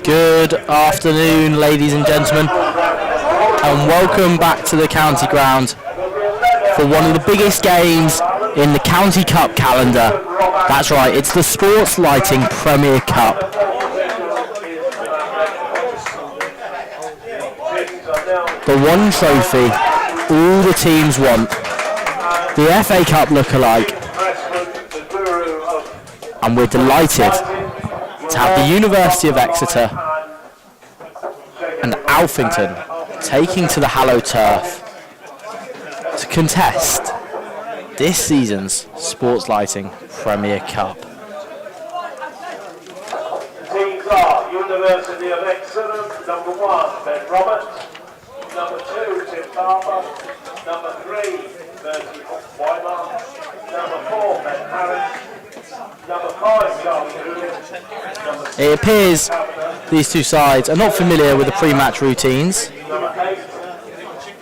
Good afternoon, ladies and gentlemen, and welcome back to the county ground for one of the biggest games in the County Cup calendar. That's right, it's the Sports Lighting Premier Cup. The one trophy all the teams want, the FA Cup look-alike, and we're delighted to have the University of Exeter and Alphington taking to the hallowed turf to contest this season's Sports Lighting Premier Cup. Teams are University of Exeter, number 1, Ben Roberts, number 2, Tim Barber, number 3, Bertie Weimer, number 4, Ben Harris, number 5, Charlie Hewlett. It appears these two sides are not familiar with the pre-match routines. Number 8,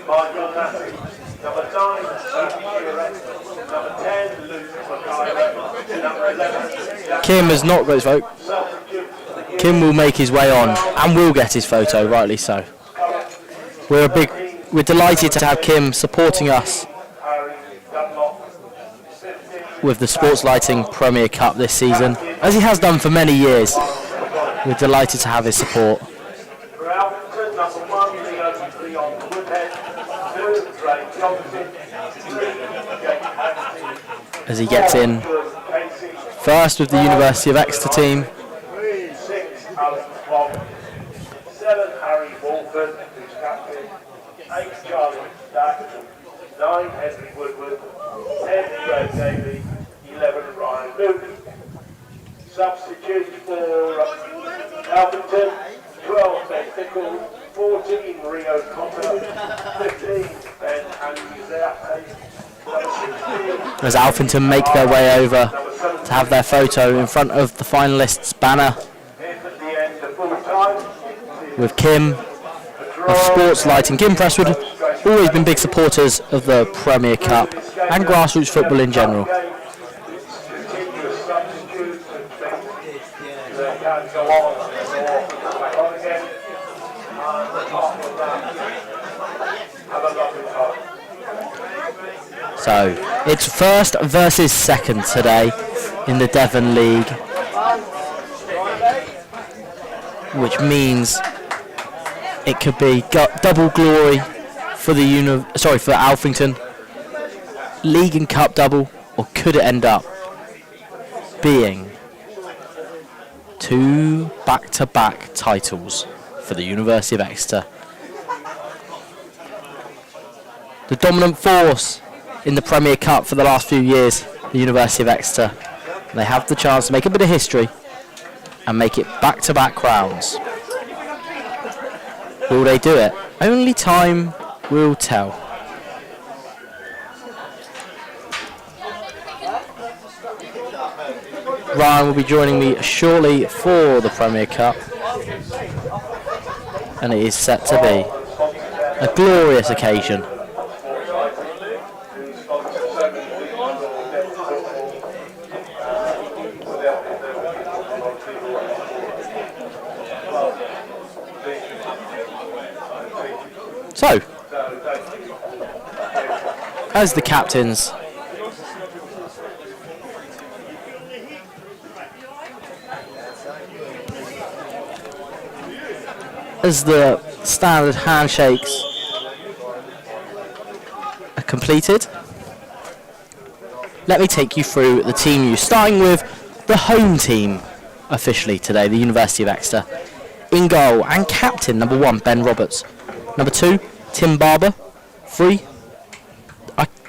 Michael Massey. Number 9, Sophie Shearer. Number 10, Luke McIver. Number 11, Kim has not got his vote. Kim will make his way on and will get his photo, rightly so. We're delighted to have Kim supporting us with the Sports Lighting Premier Cup this season, as he has done for many years. We're delighted to have his support. As he gets in first with the University of Exeter team. 7, Harry Walford, who's captain. 8, Charlie Stack. 9, Henry Woodward. 10, Greg Davey. 11, Ryan Luke. Substitutes for Alphington. 12, Ben Pickle. 14, Rio Cotter. 15, Ben Anuzate. As Alphington make their way over to have their photo in front of the finalists' banner with Kim of Sports Lighting. Kim Presswood, always been big supporters of the Premier Cup and grassroots football in general. So, it's first versus second today in the Devon League, which means it could be double glory for the for Alphington, League and Cup double, or could it end up being 2 back-to-back titles for the University of Exeter? The dominant force in the Premier Cup for the last few years, the University of Exeter. They have the chance to make a bit of history and make it back-to-back crowns. Will they do it? Only time will tell. Ryan will be joining me shortly for the Premier Cup, and it is set to be a glorious occasion. So, as the captains, as the standard handshakes are completed, let me take you through the team use, starting with the home team officially today, the University of Exeter. In goal and captain, number 1, Ben Roberts. Number 2, Tim Barber. 3,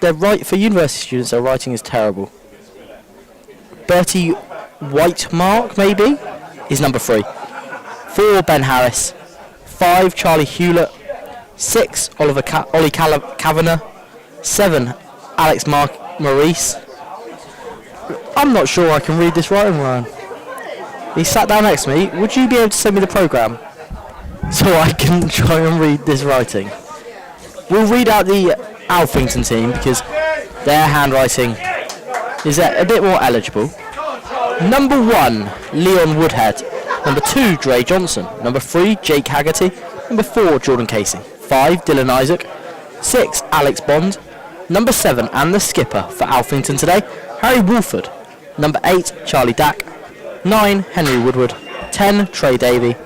they're right for university students, their writing is terrible. Bertie Whitemark, maybe, is number 3. 4, Ben Harris. 5, Charlie Hewlett. 6, Ollie Kavanagh. 7, Alex Maurice. I'm not sure I can read this writing, Ryan. He sat down next to me. Would you be able to send me the programme so I can try and read this writing? We'll read out the Alphington team because their handwriting is a bit more eligible. Number 1, Leon Woodhead. Number 2, Dre Johnson. Number 3, Jake Haggerty. Number 4, Jordan Casey. 5, Dylan Isaac. 6, Alex Bond. Number 7, and the skipper for Alphington today, Harry Wolford. Number 8, Charlie Dack. 9, Henry Woodward. 10, Trey Davey.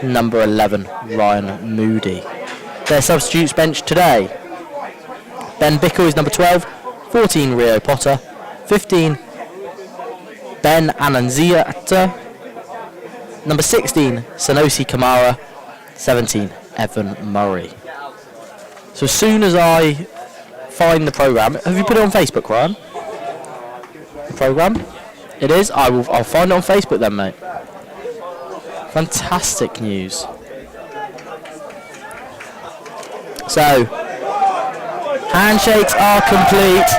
Number 11, Ryan Moody. Their substitutes bench today: Ben Bickle is number 12, 14, Rio Potter, 15, Ben Ananziata, number 16, Sanosi Kamara, 17, Evan Murray. So as soon as I find the programme, have you put it on Facebook, Ryan? The programme? It is? I'll find it on Facebook then, mate. Fantastic news. So, handshakes are complete.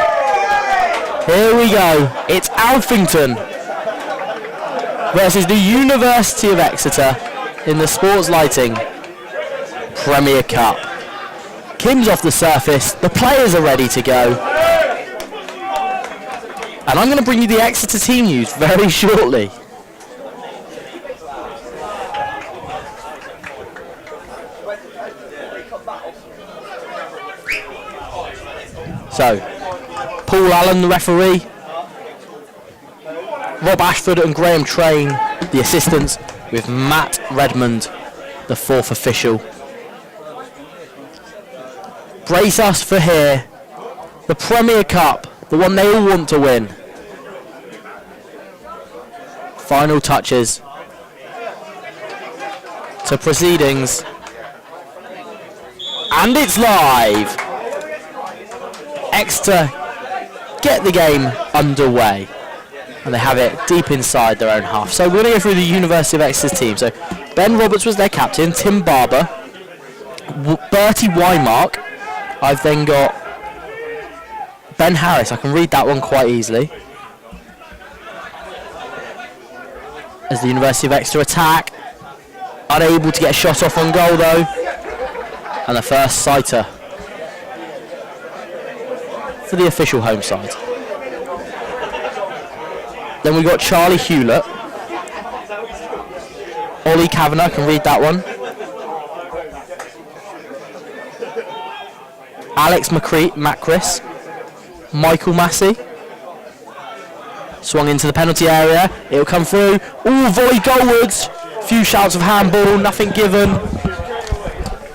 Here we go. It's Alphington versus the University of Exeter in the Sports Lighting Premier Cup. Kim's off the surface. The players are ready to go. And I'm going to bring you the Exeter team news very shortly. So, Paul Allen, the referee, Rob Ashford and Graham Train, the assistants, with Matt Redmond, the fourth official. Brace us for here, the Premier Cup, the one they all want to win. Final touches to proceedings, and it's live. Exeter get the game underway, and they have it deep inside their own half. So we're going to go through the University of Exeter's team. So Ben Roberts was their captain, Tim Barber, Bertie Wymark. I've then got Ben Harris. I can read that one quite easily. As the University of Exeter attack, unable to get a shot off on goal though, and the first sighter for the official home side. Then we got Charlie Hewlett, Ollie Kavanagh, I can read that one, Alex Macris, Michael Massey, swung into the penalty area, it'll come through, ooh, volley goalwards, few shouts of handball, nothing given,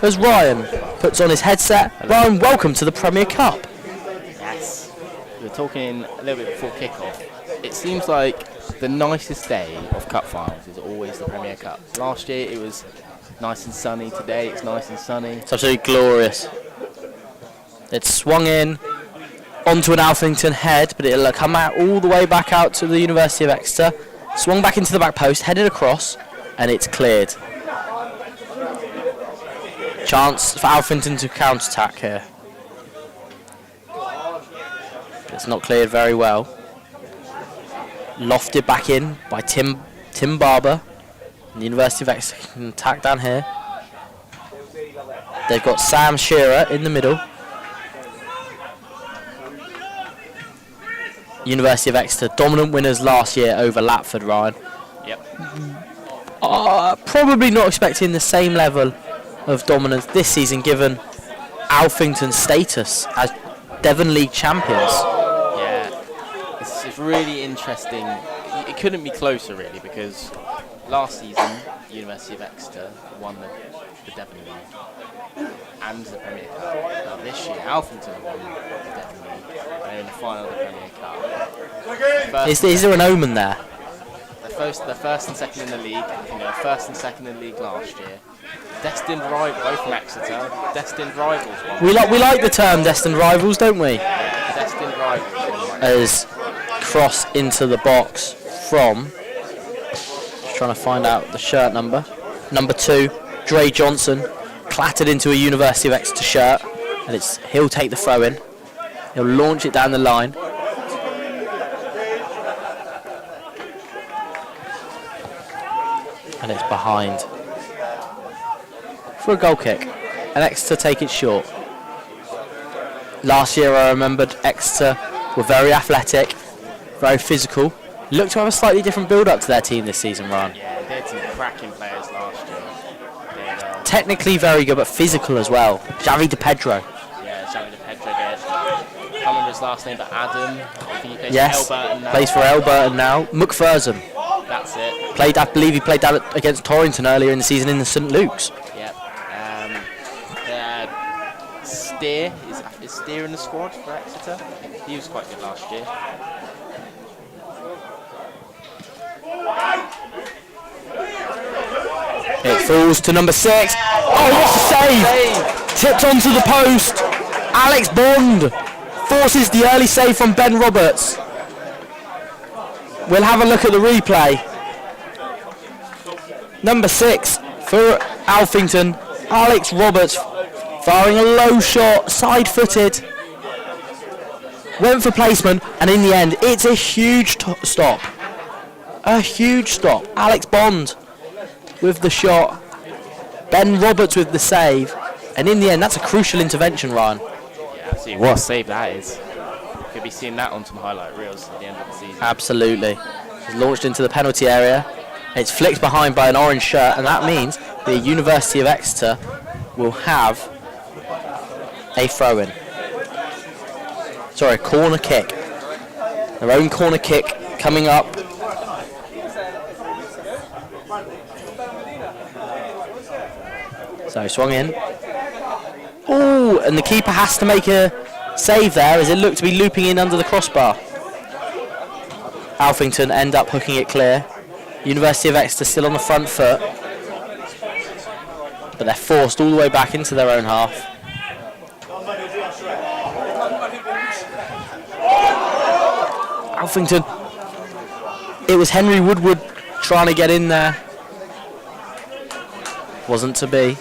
as Ryan puts on his headset. Ryan, welcome to the Premier Cup. We were talking a little bit before kick-off. It seems like the nicest day of cup finals is always the Premier Cup. Last year it was nice and sunny. Today it's nice and sunny. It's absolutely glorious. It's swung in onto an Alphington head, but it'll come out all the way back out to the University of Exeter. Swung back into the back post, headed across, and it's cleared. Chance for Alphington to counter-attack here. It's not cleared very well. Lofted back in by Tim Barber. And the University of Exeter can attack down here. They've got Sam Shearer in the middle. University of Exeter, dominant winners last year over Lapford, Ryan. Yep. Probably not expecting the same level of dominance this season given Alphington's status as Devon League champions. It's really interesting. It couldn't be closer, really, because last season, University of Exeter won the Devon League and the Premier Cup. Now this year, Alphington won the Devon League and they're in the final of the Premier Cup. Is there an omen there? They're first and second in the league. I think they were first and second in the league last year. Destined rival, both from Exeter. Destined rivals. We like the term destined rivals, don't we? Destined rivals. As cross into the box from, just trying to find out the shirt number, number 2, Dre Johnson, clattered into a University of Exeter shirt, and he'll take the throw in, he'll launch it down the line, and it's behind for a goal kick, and Exeter take it short. Last year I remembered Exeter were very athletic, very physical. Look to have a slightly different build-up to their team this season, Ryan. Yeah, some cracking players last year. They had, Technically very good, but physical as well. Javi De Pedro. yeah, Xavi De Pedro did. I can't remember his last name, but Adam. I think he plays Yes, for Elburton now. plays for Elburton now. McPherson. That's it. I believe he played that against Torrington earlier in the season in the St Luke's. Yep. Steer is Steer in the squad for Exeter. He was quite good last year. It falls to number 6. Oh, what a save! Tipped onto the post. Alex Bond forces the early save from Ben Roberts. We'll have a look at the replay. Number 6 for Alphington, Alex Roberts, firing a low shot, side-footed. Went for placement, and in the end, it's a huge stop. A huge stop. Alex Bond with the shot. Ben Roberts with the save. And in the end, that's a crucial intervention, Ryan. Yeah, absolutely. What a save that is. Could be seeing that on some highlight reels at the end of the season. Absolutely. He's launched into the penalty area. It's flicked behind by an orange shirt, and that means the University of Exeter will have a throw-in. Sorry, a corner kick. Their own corner kick coming up. So swung in. Ooh, and the keeper has to make a save there as it looked to be looping in under the crossbar. Alphington end up hooking it clear. University of Exeter still on the front foot, but they're forced all the way back into their own half. Alphington. It was Henry Woodward trying to get in there. Wasn't to be.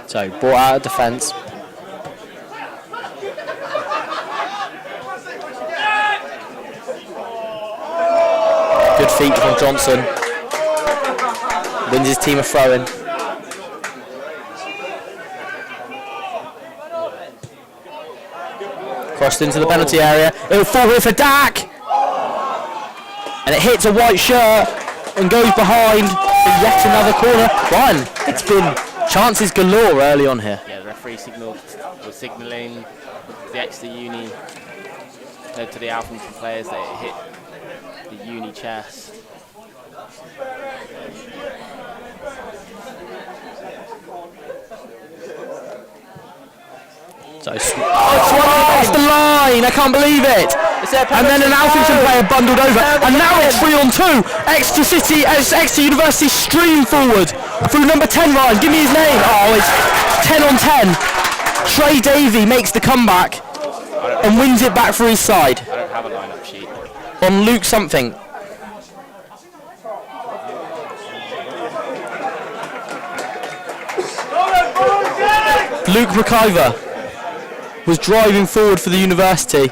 So, brought out of defence. Good feet from Johnson. Wins his team a throw-in. Crossed into the penalty area. It'll fall here for Dak. And it hits a white shirt and goes behind for yet another corner. Ryan, it's been chances galore early on here. Yeah, the referee was signalling to the Exeter Uni, to the Alphington players that it hit the Uni chest. So, swung off the line, I can't believe it. And then an Alphington player bundled over, and now it's 3-on-2. Exeter University stream forward through number 10, Ryan. Give me his name. Oh, it's 10-on-10. Trey Davey makes the comeback and wins it back for his side. I don't have a lineup sheet. On Luke something. Luke McIver was driving forward for the University.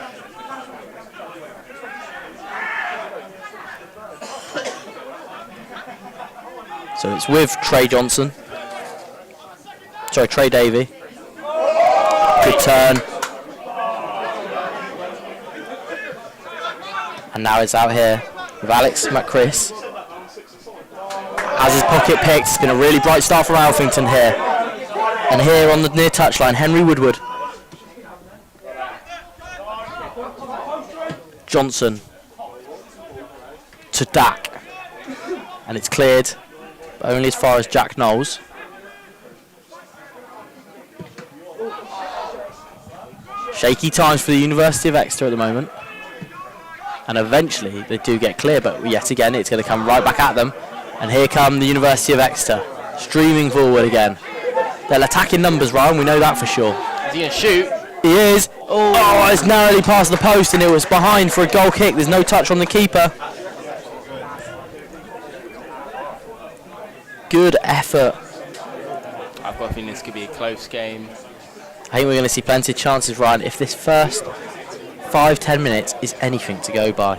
So it's with Trey Johnson. Sorry, Trey Davey. Good turn. And now it's out here with Alex McChris. Has his pocket picked. It's been a really bright start for Alphington here. And here on the near touchline, Henry Woodward. Johnson to Dak. And it's cleared, but only as far as Jack Knowles. Shaky times for the University of Exeter at the moment. And eventually they do get clear, but yet again it's going to come right back at them. And here come the University of Exeter, streaming forward again. They're attacking numbers, Ryan, we know that for sure. Is he going to shoot? He is. Oh, it's narrowly past the post and it was behind for a goal kick. There's no touch on the keeper. Good effort. I've got a feeling this could be a close game. I think we're going to see plenty of chances, Ryan, if this first 5-10 minutes is anything to go by.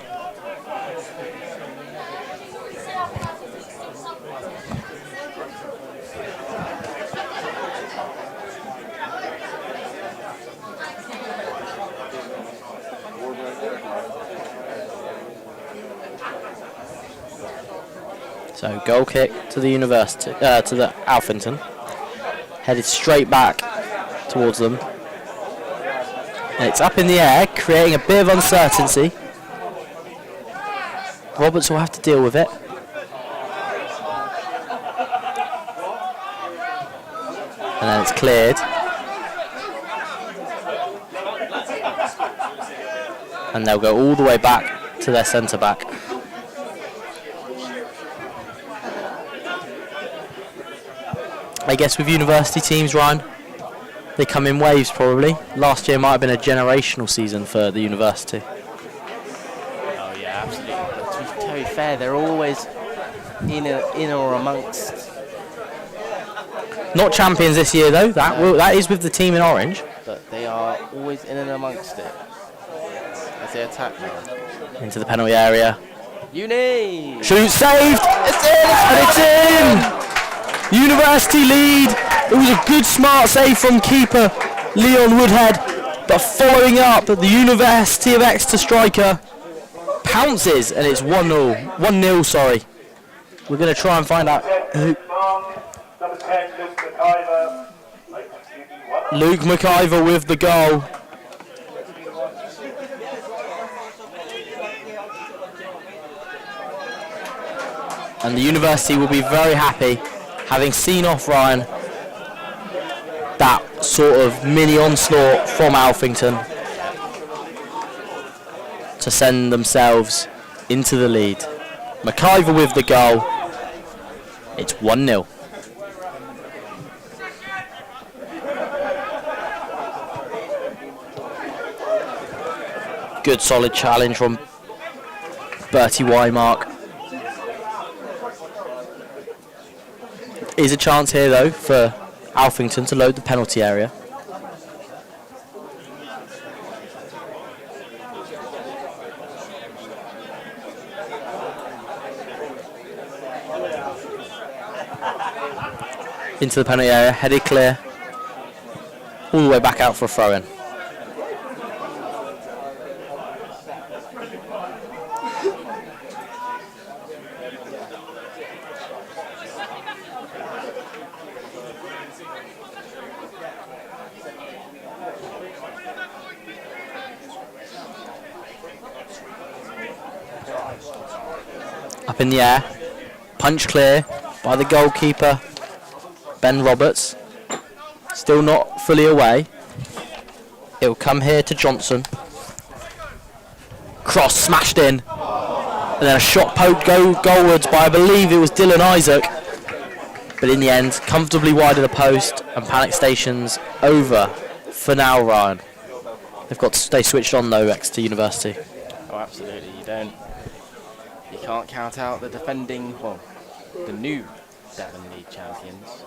So goal kick to the University, to the Alphington. Headed straight back towards them. And it's up in the air, creating a bit of uncertainty. Roberts will have to deal with it. And then it's cleared. And they'll go all the way back to their centre back. I guess with university teams, Ryan, they come in waves probably. Last year might have been a generational season for the university. Oh yeah, absolutely. But to be very fair, they're always in or amongst. Not champions this year though. That is with the team in orange. But they are always in and amongst it as they attack now. Into the penalty area. Uni! Shoot saved! It's in! And it's in! University lead. It was a good smart save from keeper Leon Woodhead, but following up, the University of Exeter striker pounces, and it's 1-0. 1-0, sorry. We're going to try and find out who. Number 10, Luke McIver. Luke McIver with the goal. And the University will be very happy, having seen off Ryan that sort of mini onslaught from Alphington to send themselves into the lead. McIver with the goal. It's 1-0. Good solid challenge from Bertie Wymark. Is a chance here though for Alphington to load the penalty area. Into the penalty area, headed clear. All the way back out for a throw-in. Up in the air, punch clear by the goalkeeper, Ben Roberts. Still not fully away. It'll come here to Johnson. Cross smashed in. And then a shot poked goalwards by, I believe it was Dylan Isaac. But in the end, comfortably wide of the post, and Panic Station's over for now, Ryan. They've got to stay switched on though, Exeter University. Oh, absolutely. You can't count out the the new Devon League champions.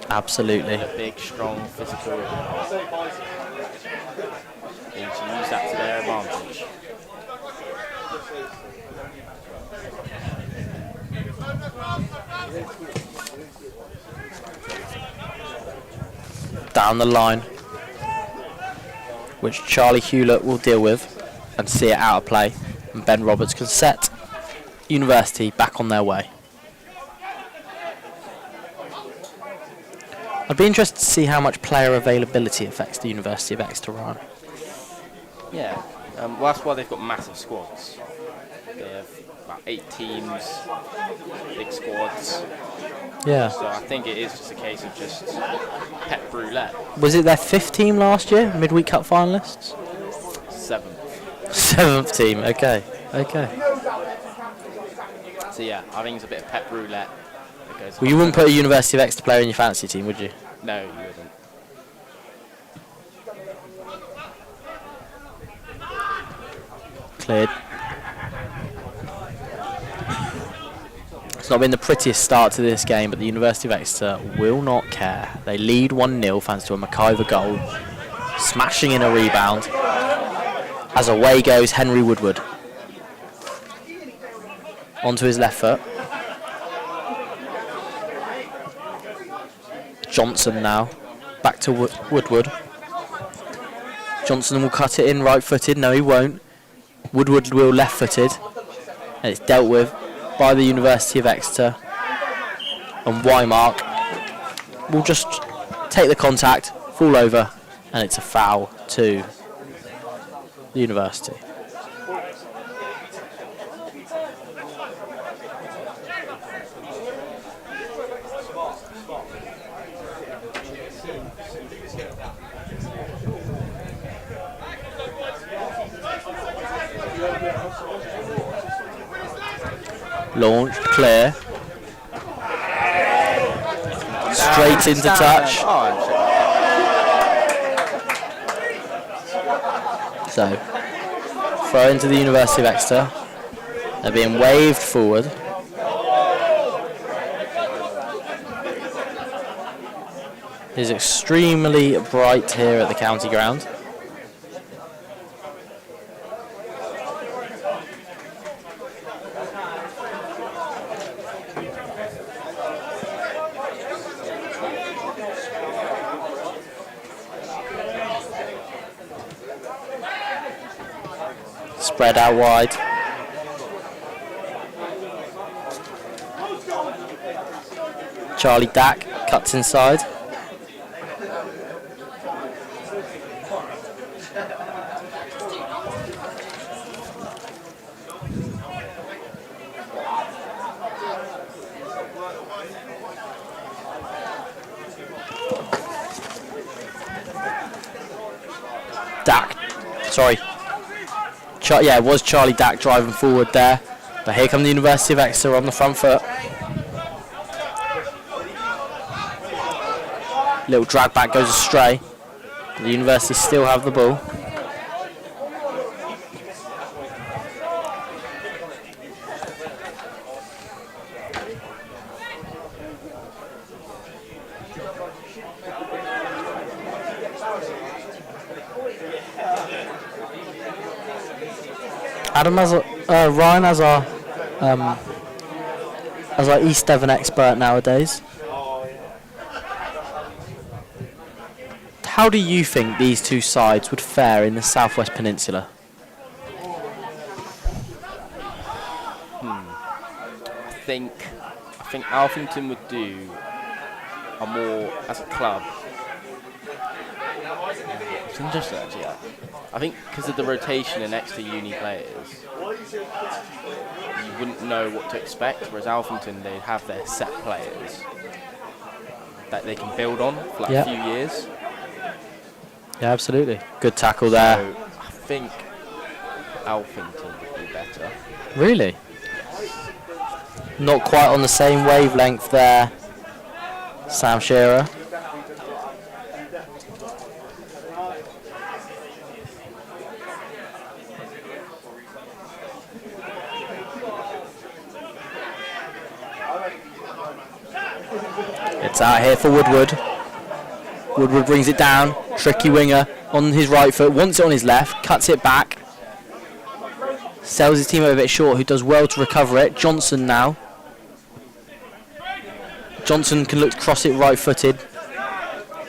Absolutely. A big, strong, physical. They need to use that to their advantage. Down the line, which Charlie Hewlett will deal with and see it out of play, and Ben Roberts can set University back on their way. I'd be interested to see how much player availability affects the University of Exeter, Ryan. Yeah, well, that's why they've got massive squads. They have about 8 teams, big squads. Yeah. So I think it is just a case of just pep roulette. Was it their 5th team last year, midweek cup finalists? 7th. 7th team, okay. So yeah, I think it's a bit of pep roulette. Well, you wouldn't put a University of Exeter player in your fantasy team, would you? No, you wouldn't. Cleared. It's not been the prettiest start to this game, but the University of Exeter will not care. They lead 1-0 thanks to a McIver goal, smashing in a rebound. As away goes Henry Woodward. Onto his left foot. Johnson now, back to Woodward. Johnson will cut it in right-footed. No, he won't. Woodward will left-footed, and it's dealt with by the University of Exeter, and Wymark will just take the contact, fall over, and it's a foul to the University. Launched, clear. Straight into touch. So, throw into the University of Exeter. They're being waved forward. It is extremely bright here at the county ground. Spread out wide. Charlie Dack cuts inside. Dack, sorry. Yeah, it was Charlie Dack driving forward there. But here come the University of Exeter on the front foot. Little drag back goes astray. The University still have the ball. Adam has Ryan as our East Devon expert nowadays. How do you think these two sides would fare in the Southwest Peninsula? I think Alphington would do a more as a club. It's interesting actually. I think because of the rotation in Exeter uni players, you wouldn't know what to expect, whereas Alphington, they'd have their set players that they can build on for like a few years. Yeah, absolutely. Good tackle there. So I think Alphington would be better. Really? Not quite on the same wavelength there, Sam Shearer. It's out here for Woodward. Woodward brings it down. Tricky winger on his right foot. Wants it on his left. Cuts it back. Sells his teammate a bit short, who does well to recover it. Johnson now. Johnson can look to cross it right-footed.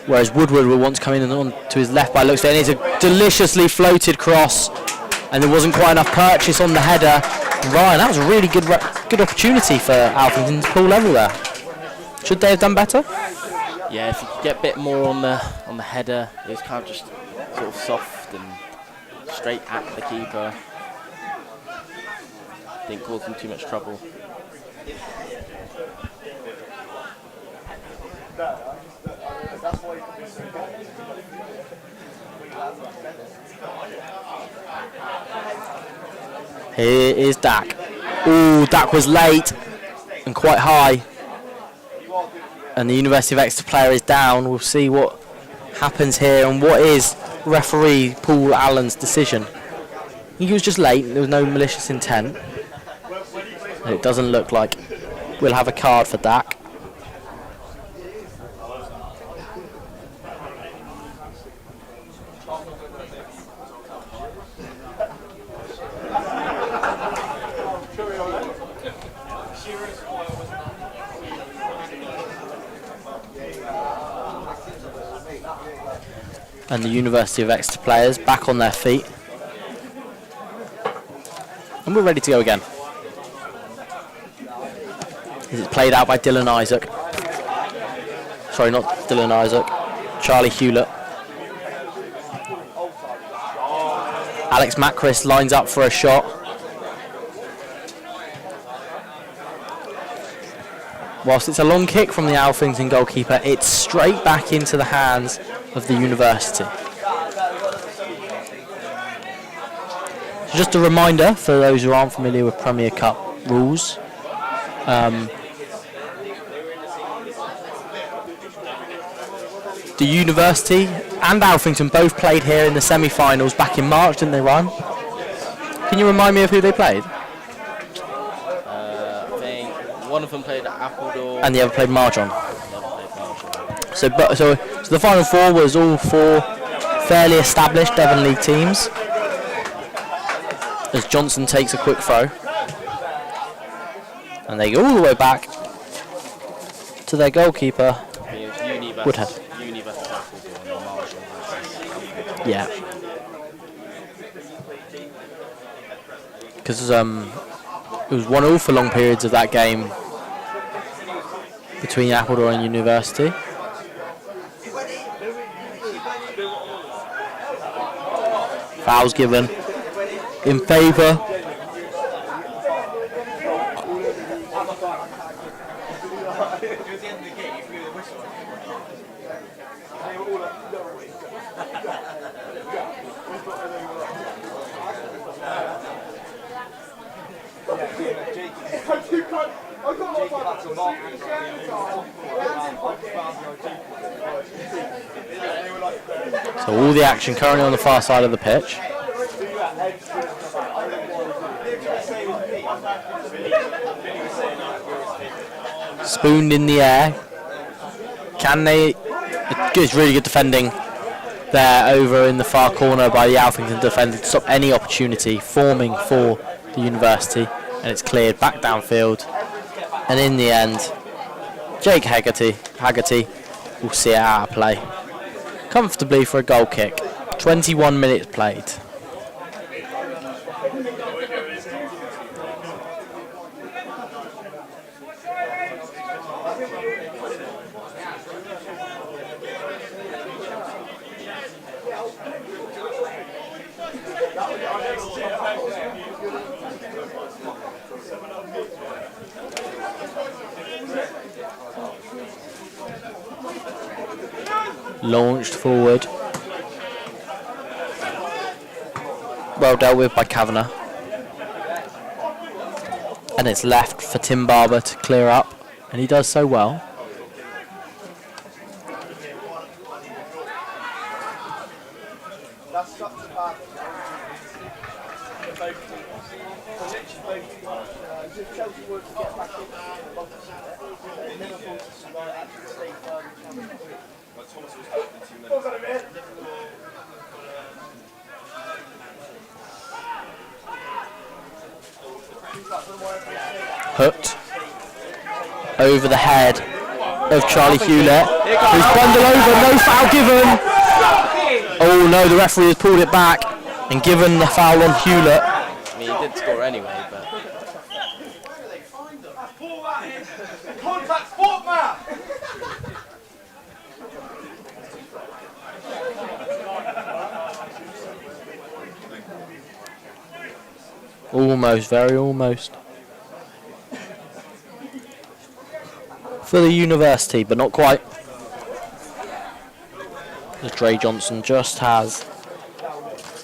Whereas Woodward will want to come in and on to his left by looks of it. And it's a deliciously floated cross. And there wasn't quite enough purchase on the header. Ryan, that was a really good opportunity for Alphington to pull level there. Should they have done better? Yeah, if you could get a bit more on the header, it was kind of just sort of soft and straight at the keeper. Didn't cause them too much trouble. Here is Dack. Ooh, Dack was late and quite high. And the University of Exeter player is down. We'll see what happens here and what is referee Paul Allen's decision. He was just late. There was no malicious intent. And it doesn't look like we'll have a card for Dack. And the University of Exeter players back on their feet. And we're ready to go again. It's played out by Dylan Isaac. Sorry, not Dylan Isaac. Charlie Hewlett. Alex Macris lines up for a shot. Whilst it's a long kick from the Alphington goalkeeper, it's straight back into the hands of the University. So just a reminder for those who aren't familiar with Premier Cup rules. The University and Alphington both played here in the semi-finals back in March, didn't they, Ryan? Can you remind me of who they played? I think one of them played at Appledore. And the other played Marjon. So the final four was all four fairly established Devon League teams. As Johnson takes a quick throw. And they go all the way back to their goalkeeper, Woodhead. Yeah. Because it was 1-1 for long periods of that game between Appledore and University. Fouls given in favour . So all the action currently on the far side of the pitch. Spooned in the air. Can they? It's really good defending there over in the far corner by the Alphington defender to stop any opportunity forming for the University, and it's cleared back downfield. And in the end, Jake Haggerty will see it out of play comfortably for a goal kick. 21 minutes played. Launched forward. Well dealt with by Kavanagh. And it's left for Tim Barber to clear up, and he does so well. Hooked over the head of Charlie Hewlett, who's bundled over, no foul given. Oh no, the referee has pulled it back and given the foul on Hewlett. I mean, he did score anyway, but... Almost, very almost. For the University, but not quite. As Dre Johnson just has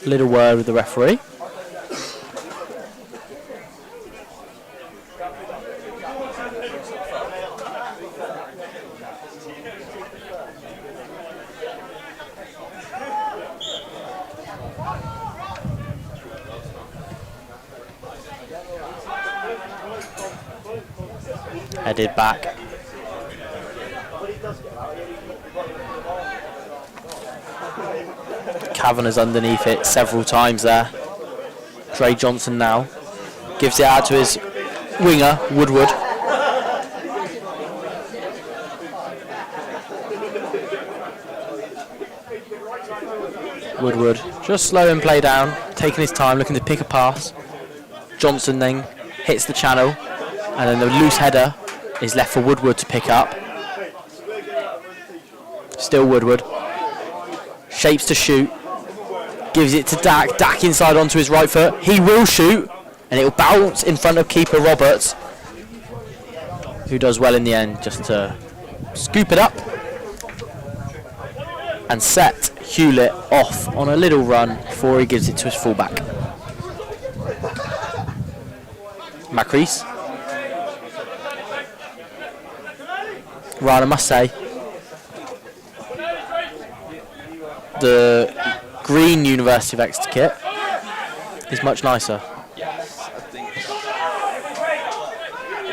a little word with the referee. Headed back. Kavanagh's underneath it several times there. Dre Johnson now gives it out to his winger, Woodward. Woodward just slowing play down, taking his time, looking to pick a pass. Johnson then hits the channel, and then the loose header is left for Woodward to pick up. Still Woodward. Shapes to shoot. Gives it to Dak. Dak inside onto his right foot. He will shoot. And it will bounce in front of keeper Roberts, who does well in the end just to scoop it up and set Hewlett off on a little run before he gives it to his fullback. Macrease. Ryan, I must say, the green University of Exeter kit is much nicer. I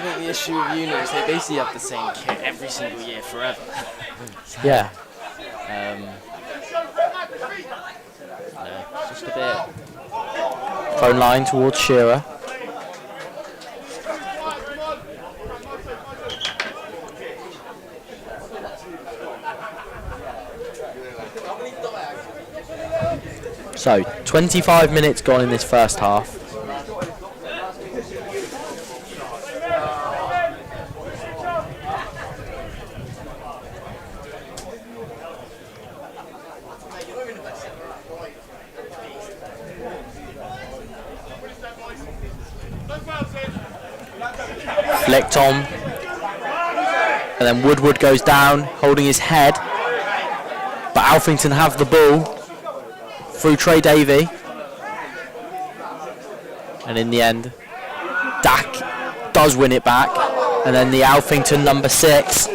think the issue with uni is they basically have the same kit every single year forever. Yeah. Just a bit. Phone line towards Shearer. So, 25 minutes gone in this first half. Flicked on, and then Woodward goes down, holding his head, but Alphington have the ball through Trey Davey, and in the end, Dak does win it back, and then the Alphington number 6,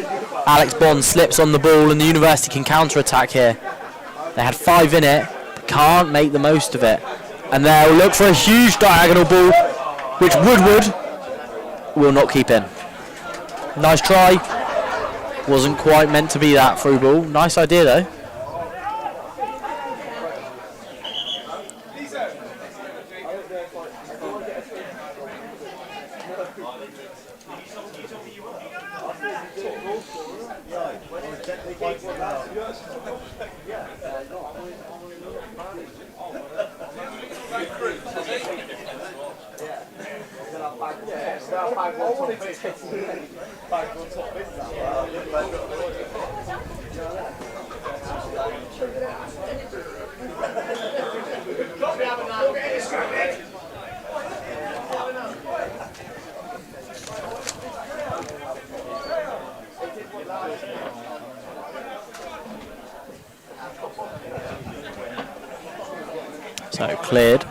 Alex Bond, slips on the ball, and the University can counter-attack here. They had 5 in it, but can't make the most of it, and they'll look for a huge diagonal ball, which Woodward will not keep in. Nice try. Wasn't quite meant to be that through ball. Nice idea though. So cleared.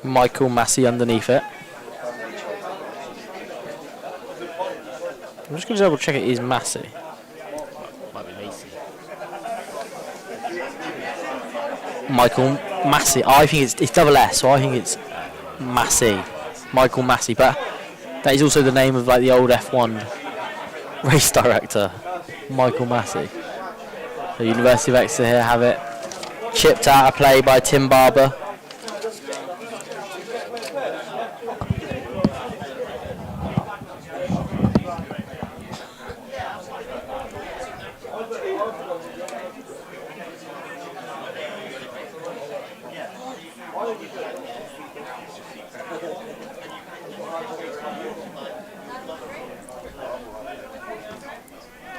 Michael Massey underneath it. I'm just going to double check it is Massey. Might be Macy. Michael Massey. I think it's double S, so I think it's Massey. Michael Massey, but that is also the name of like the old F1 race director, Michael Massey. The University of Exeter here have it chipped out of play by Tim Barber.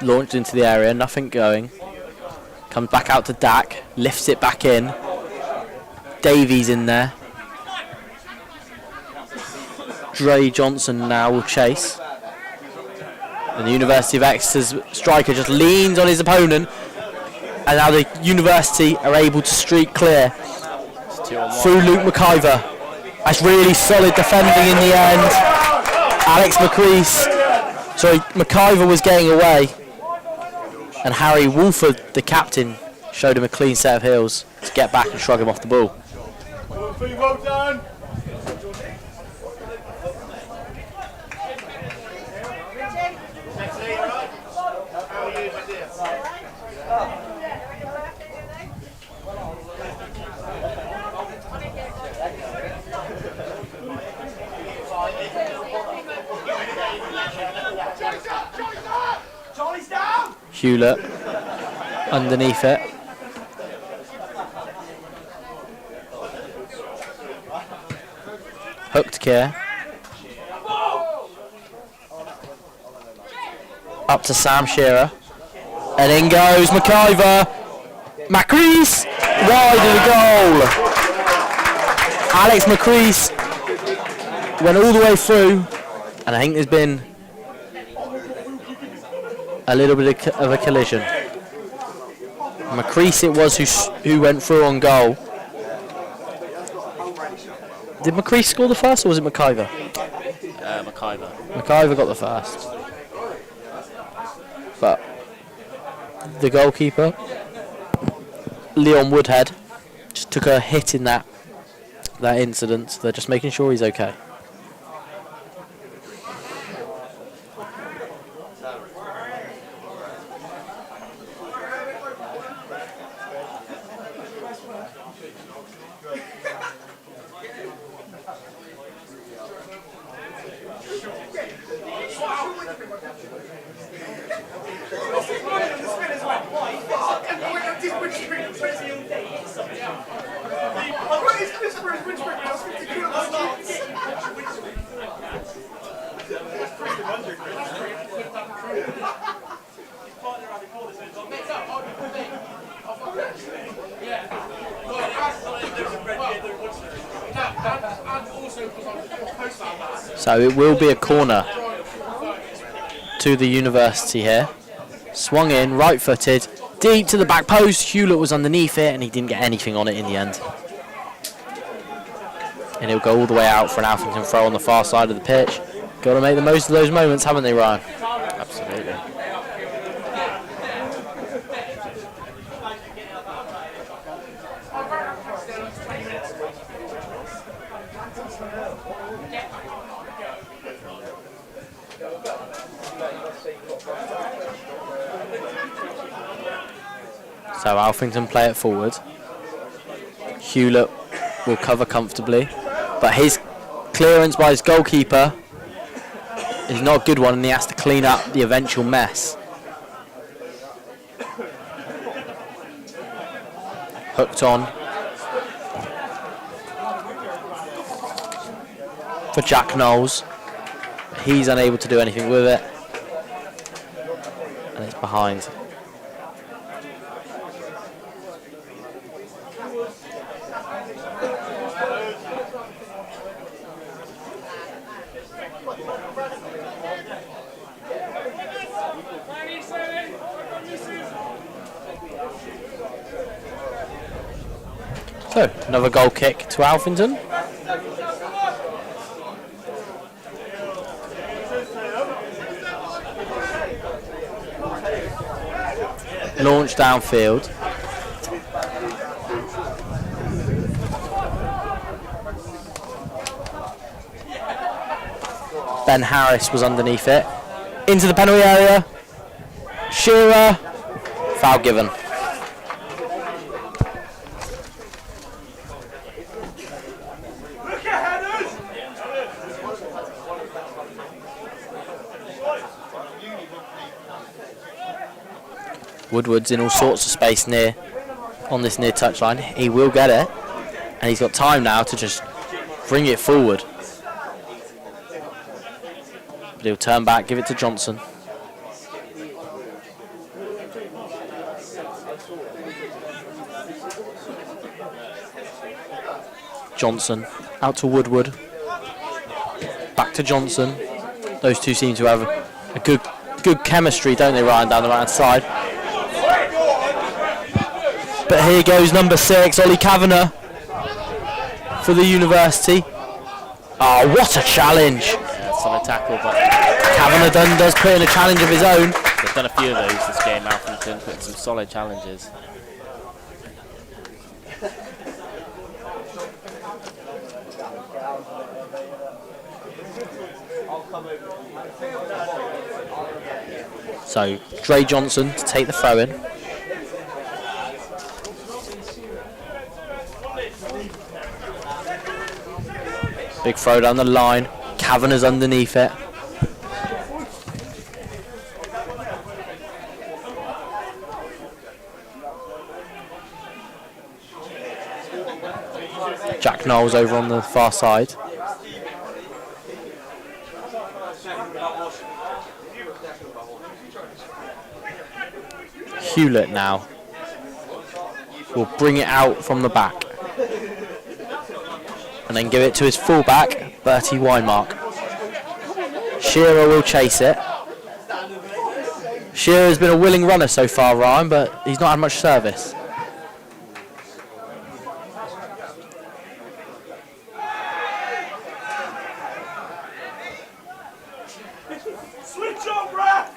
Launched into the area, nothing going. Comes back out to Dak, lifts it back in. Davies in there. Dre Johnson now will chase. And the University of Exeter's striker just leans on his opponent. And now the University are able to streak clear through Luke McIver. That's really solid defending in the end. Alex McIver was getting away. And Harry Wolford, the captain, showed him a clean set of heels to get back and shrug him off the ball. Well done. Hewlett underneath it. Hooked Keir. Up to Sam Shearer. And in goes McIver. Macrease wide of the goal. Alex Macrease went all the way through, and I think there's been a little bit of a collision. Macrease it was who went through on goal. Did Macrease score the first, or was it McIver? McIver. McIver got the first. But the goalkeeper, Leon Woodhead, just took a hit in that incident. So they're just making sure he's okay. So it will be a corner to the University here. Swung in, right-footed, deep to the back post. Hewlett was underneath it, and he didn't get anything on it in the end. And he'll go all the way out for an Alphington throw on the far side of the pitch. Got to make the most of those moments, haven't they, Ryan? Absolutely. So Alphington play it forward. Hewlett will cover comfortably, but his clearance by his goalkeeper is not a good one, and he has to clean up the eventual mess. Hooked on for Jack Knowles. He's unable to do anything with it, and it's behind. So, another goal kick to Alphington. Launch downfield. Ben Harris was underneath it. Into the penalty area. Shearer. Foul given. Woodward's in all sorts of space on this near touchline. He will get it, and he's got time now to just bring it forward. But he'll turn back, give it to Johnson. Johnson out to Woodward. Back to Johnson. Those two seem to have a good chemistry, don't they, Ryan, down the right hand side. But here goes number 6, Ollie Kavanagh, for the University. Oh, what a challenge! Yeah, solid tackle, but Kavanagh does put in a challenge of his own. they've done a few of those this game. Alphington put some solid challenges. So, Dre Johnson to take the throw in. Big throw down the line. Kavanagh's underneath it. Jack Knowles over on the far side. Hewlett now will bring it out from the back. And then give it to his fullback, Bertie Wymark. Shearer will chase it. Shearer has been a willing runner so far, Ryan, but he's not had much service. Switch on, Brad!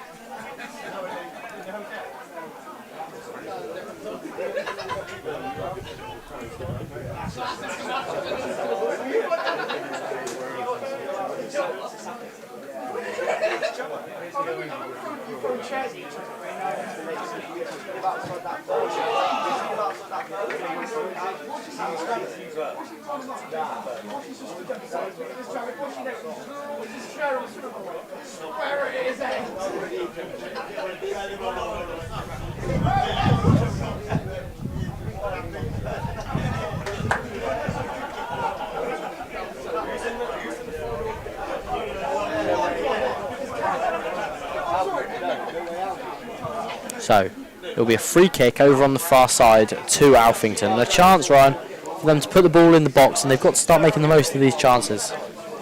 So, it'll be a free kick over on the far side to Alphington. And a chance, Ryan, for them to put the ball in the box, and they've got to start making the most of these chances.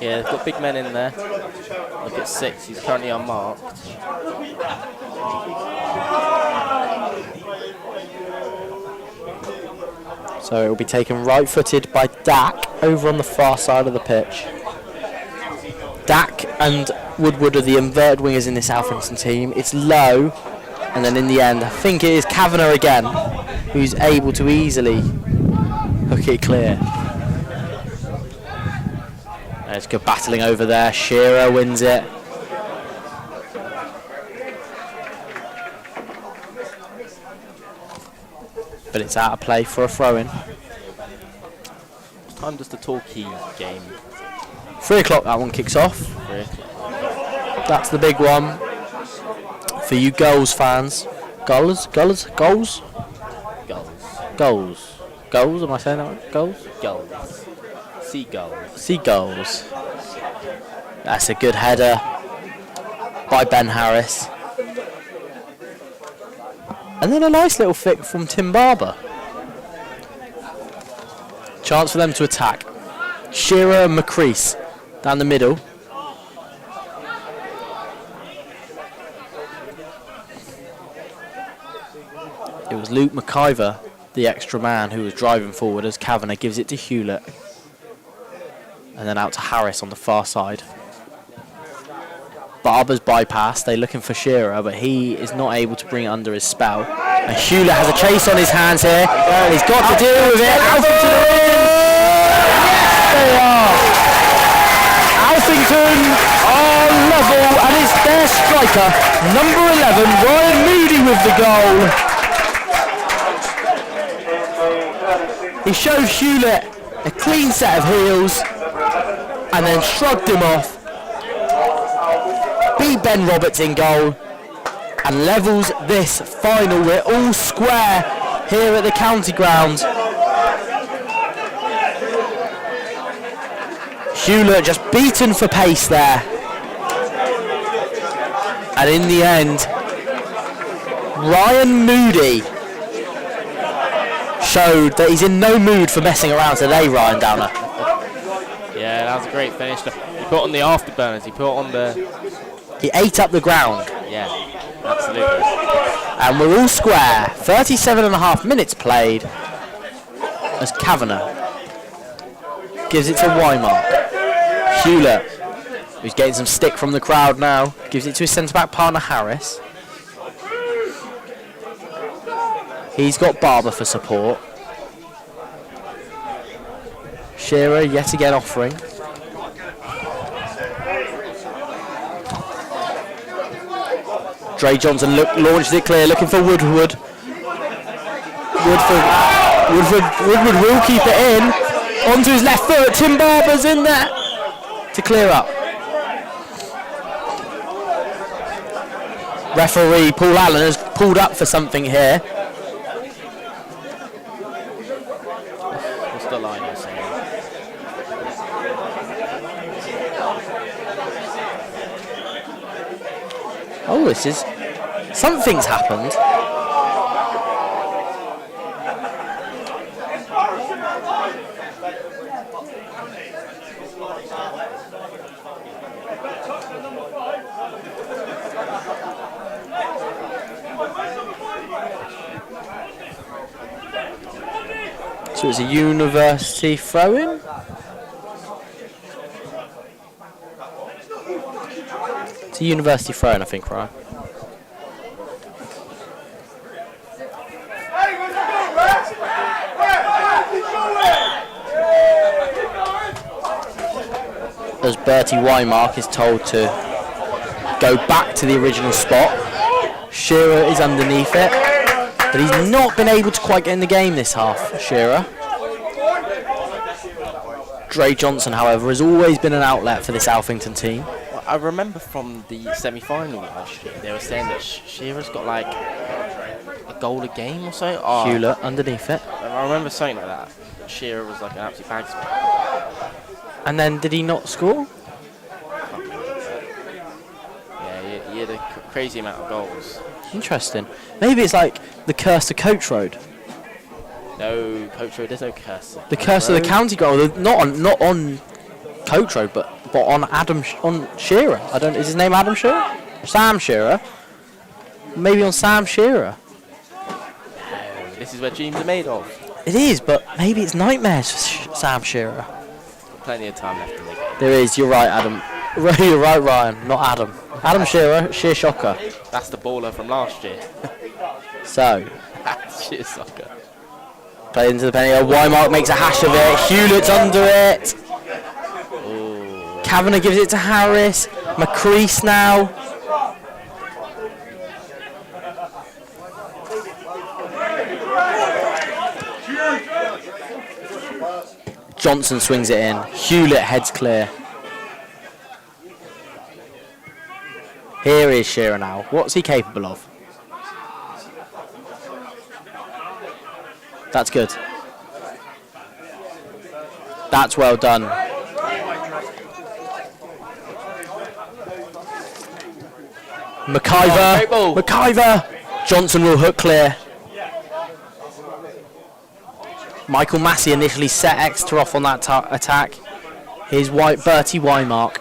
Yeah, they've got big men in there. Look at 6, he's currently unmarked. So it will be taken right-footed by Dak over on the far side of the pitch. Dak and Woodward are the inverted wingers in this Alphington team. It's low, and then in the end, I think it is Kavanagh again, who's able to easily hook it clear. There's good battling over there. Shearer wins it. But it's out of play for a throw-in. What time does the Torquay game? 3 o'clock that one kicks off. 3 o'clock. That's the big one for you goals fans. Goals? Am I saying that right? Goals? Seagulls. That's a good header by Ben Harris. And then a nice little flick from Tim Barber. Chance for them to attack. Shearer and McCrease down the middle. It was Luke McIver, the extra man, who was driving forward as Kavanagh gives it to Hewlett. And then out to Harris on the far side. Barber's bypass, they're looking for Shearer, but he is not able to bring it under his spell. And Hewlett has a chase on his hands here. He's got to deal with it. Alphington are in! Yes, they are! Alphington are level, and it's their striker, number 11, Ryan Moody, with the goal. He showed Hewlett a clean set of heels and then shrugged him off. Beat Ben Roberts in goal and levels this final. We're all square here at the county ground. Hewlett just beaten for pace there. And in the end, Ryan Moody showed that he's in no mood for messing around today, Ryan Downer. Yeah, that was a great finish. He put on the afterburners, He ate up the ground. Yeah, absolutely. And we're all square. 37.5 minutes played as Kavanagh gives it to Wymark. Hewlett, who's getting some stick from the crowd now, gives it to his centre-back partner Harris. He's got Barber for support. Shearer yet again offering. Dre Johnson launches it clear, looking for Woodward. Woodward will keep it in. Onto his left foot, Tim Barber's in there to clear up. Referee Paul Allen has pulled up for something here. What's the line you're saying? Oh, this is... Something's happened. So it's a university throw-in. It's a university throw-in, I think, right? As Bertie Wymark is told to go back to the original spot. Shearer is underneath it, but he's not been able to quite get in the game this half, Shearer. Dre Johnson, however, has always been an outlet for this Alphington team. Well, I remember from the semi-final last year, they were saying that Shearer's got like a goal a game or so. Oh, Hewlett underneath it. I remember something like that. Shearer was like an absolute bag spot. And then did he not score? Yeah, he had a crazy amount of goals. Interesting. Maybe it's like the curse of Coach Road. No, Coach Road, there's no curse. The curse of the county goal. Not on Coach Road, but on on Shearer. Is his name Adam Shearer? Sam Shearer. Maybe on Sam Shearer. No, this is where dreams are made of. It is, but maybe it's nightmares for Sam Shearer. Plenty of time left in the game. There is. You're right, Adam. You're right, Ryan. Not Adam. Adam Shearer. Sheer shocker. That's the baller from last year. So. Sheer soccer. Played into the penalty. Wymark makes a hash of it. Hewlett's under it. Ooh. Kavanagh gives it to Harris. McCrease now. Johnson swings it in. Hewlett heads clear. Here is Shearer now. What's he capable of? That's good. That's well done. McIver. Oh, McIver. Johnson will hook clear. Michael Massey initially set Exeter off on that attack. Here's Bertie Wymark.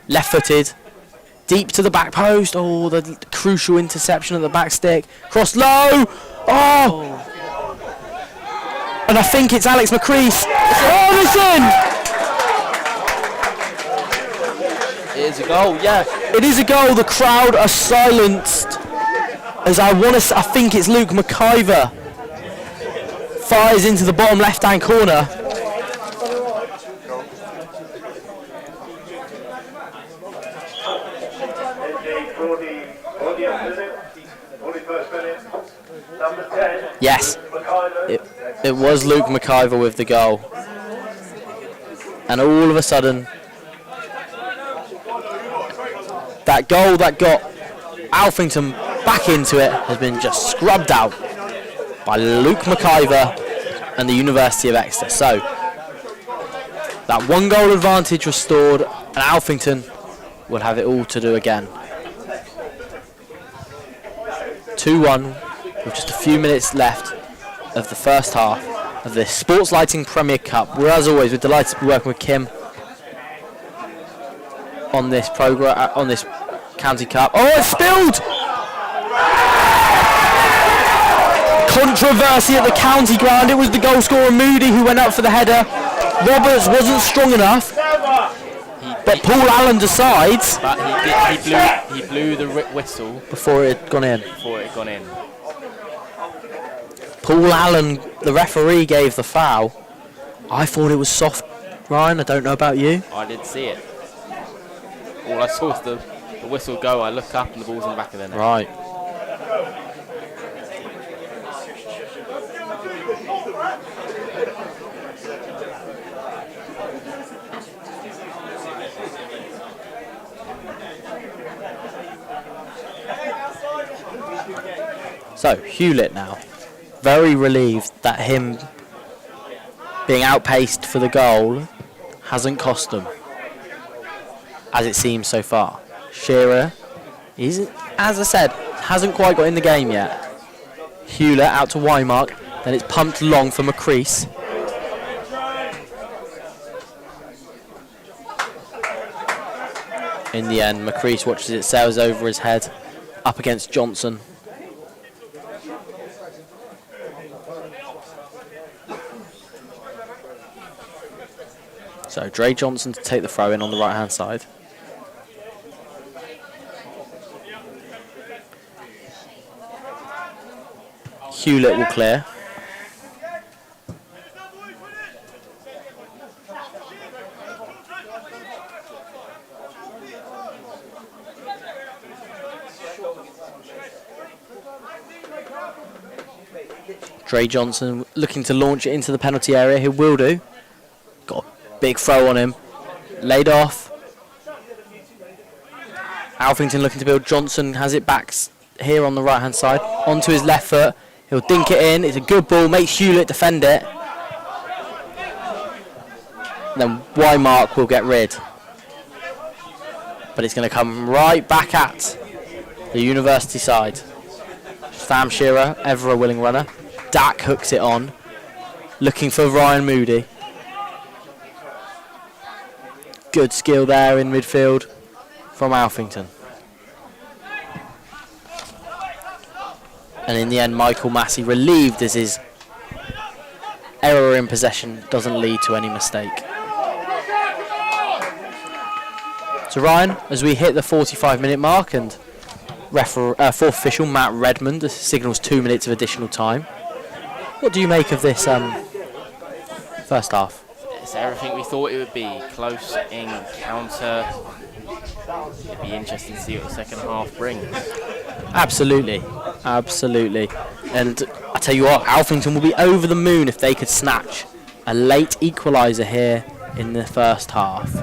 Left-footed. Deep to the back post. Oh, the crucial interception at the back stick. Cross low. Oh! And I think it's Alex McCrease. Oh, it's in! It is a goal, yeah. It is a goal. The crowd are silenced. As I think it's Luke McIver. Fires into the bottom left-hand corner. Yes, it was Luke McIver with the goal. And all of a sudden, that goal that got Alphington back into it has been just scrubbed out by Luke McIver and the University of Exeter. So, that one goal advantage restored, and Alphington will have it all to do again. 2-1 with just a few minutes left of the first half of this Sports Lighting Premier Cup. We're, as always, we're delighted to be working with Kim on this program, on this County Cup. Oh, it's spilled! Controversy at the county ground. It was the goal scorer Moody who went up for the header. Roberts wasn't strong enough, but Paul Allen decides. But he blew the whistle before it had gone in. Paul Allen, the referee, gave the foul. I thought it was soft, Ryan. I don't know about you. I didn't see it. All I saw was the whistle go. I look up and the ball's in the back of the net. Right. So, Hewlett now, very relieved that him being outpaced for the goal hasn't cost them, as it seems so far. Shearer, as I said, hasn't quite got in the game yet. Hewlett out to Wymark, then it's pumped long for McCrease. In the end, McCrease watches it sails over his head, up against Johnson. So Dre Johnson to take the throw in on the right hand side. Hewlett will clear. Dre Johnson looking to launch it into the penalty area. He will do. Got a big throw on him. Laid off. Alphington looking to build. Johnson has it back here on the right hand side. Onto his left foot. He'll dink it in. It's a good ball. Makes Hewlett defend it. Then Wymark will get rid. But it's going to come right back at the University side. Sam Shearer, ever a willing runner. Dak hooks it on. Looking for Ryan Moody. Good skill there in midfield from Alphington. And in the end, Michael Massey relieved as his error in possession doesn't lead to any mistake. So Ryan, as we hit the 45-minute mark and fourth official Matt Redmond signals 2 minutes of additional time. What do you make of this first half? It's everything we thought it would be. Close encounter. It'd be interesting to see what the second half brings. Absolutely. And I tell you what, Alphington will be over the moon if they could snatch a late equaliser here in the first half.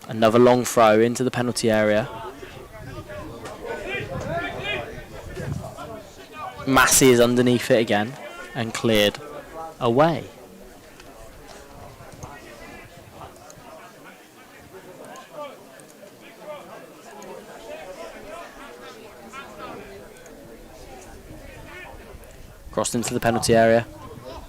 Another long throw into the penalty area. Massey is underneath it again and cleared away. Crossed into the penalty area.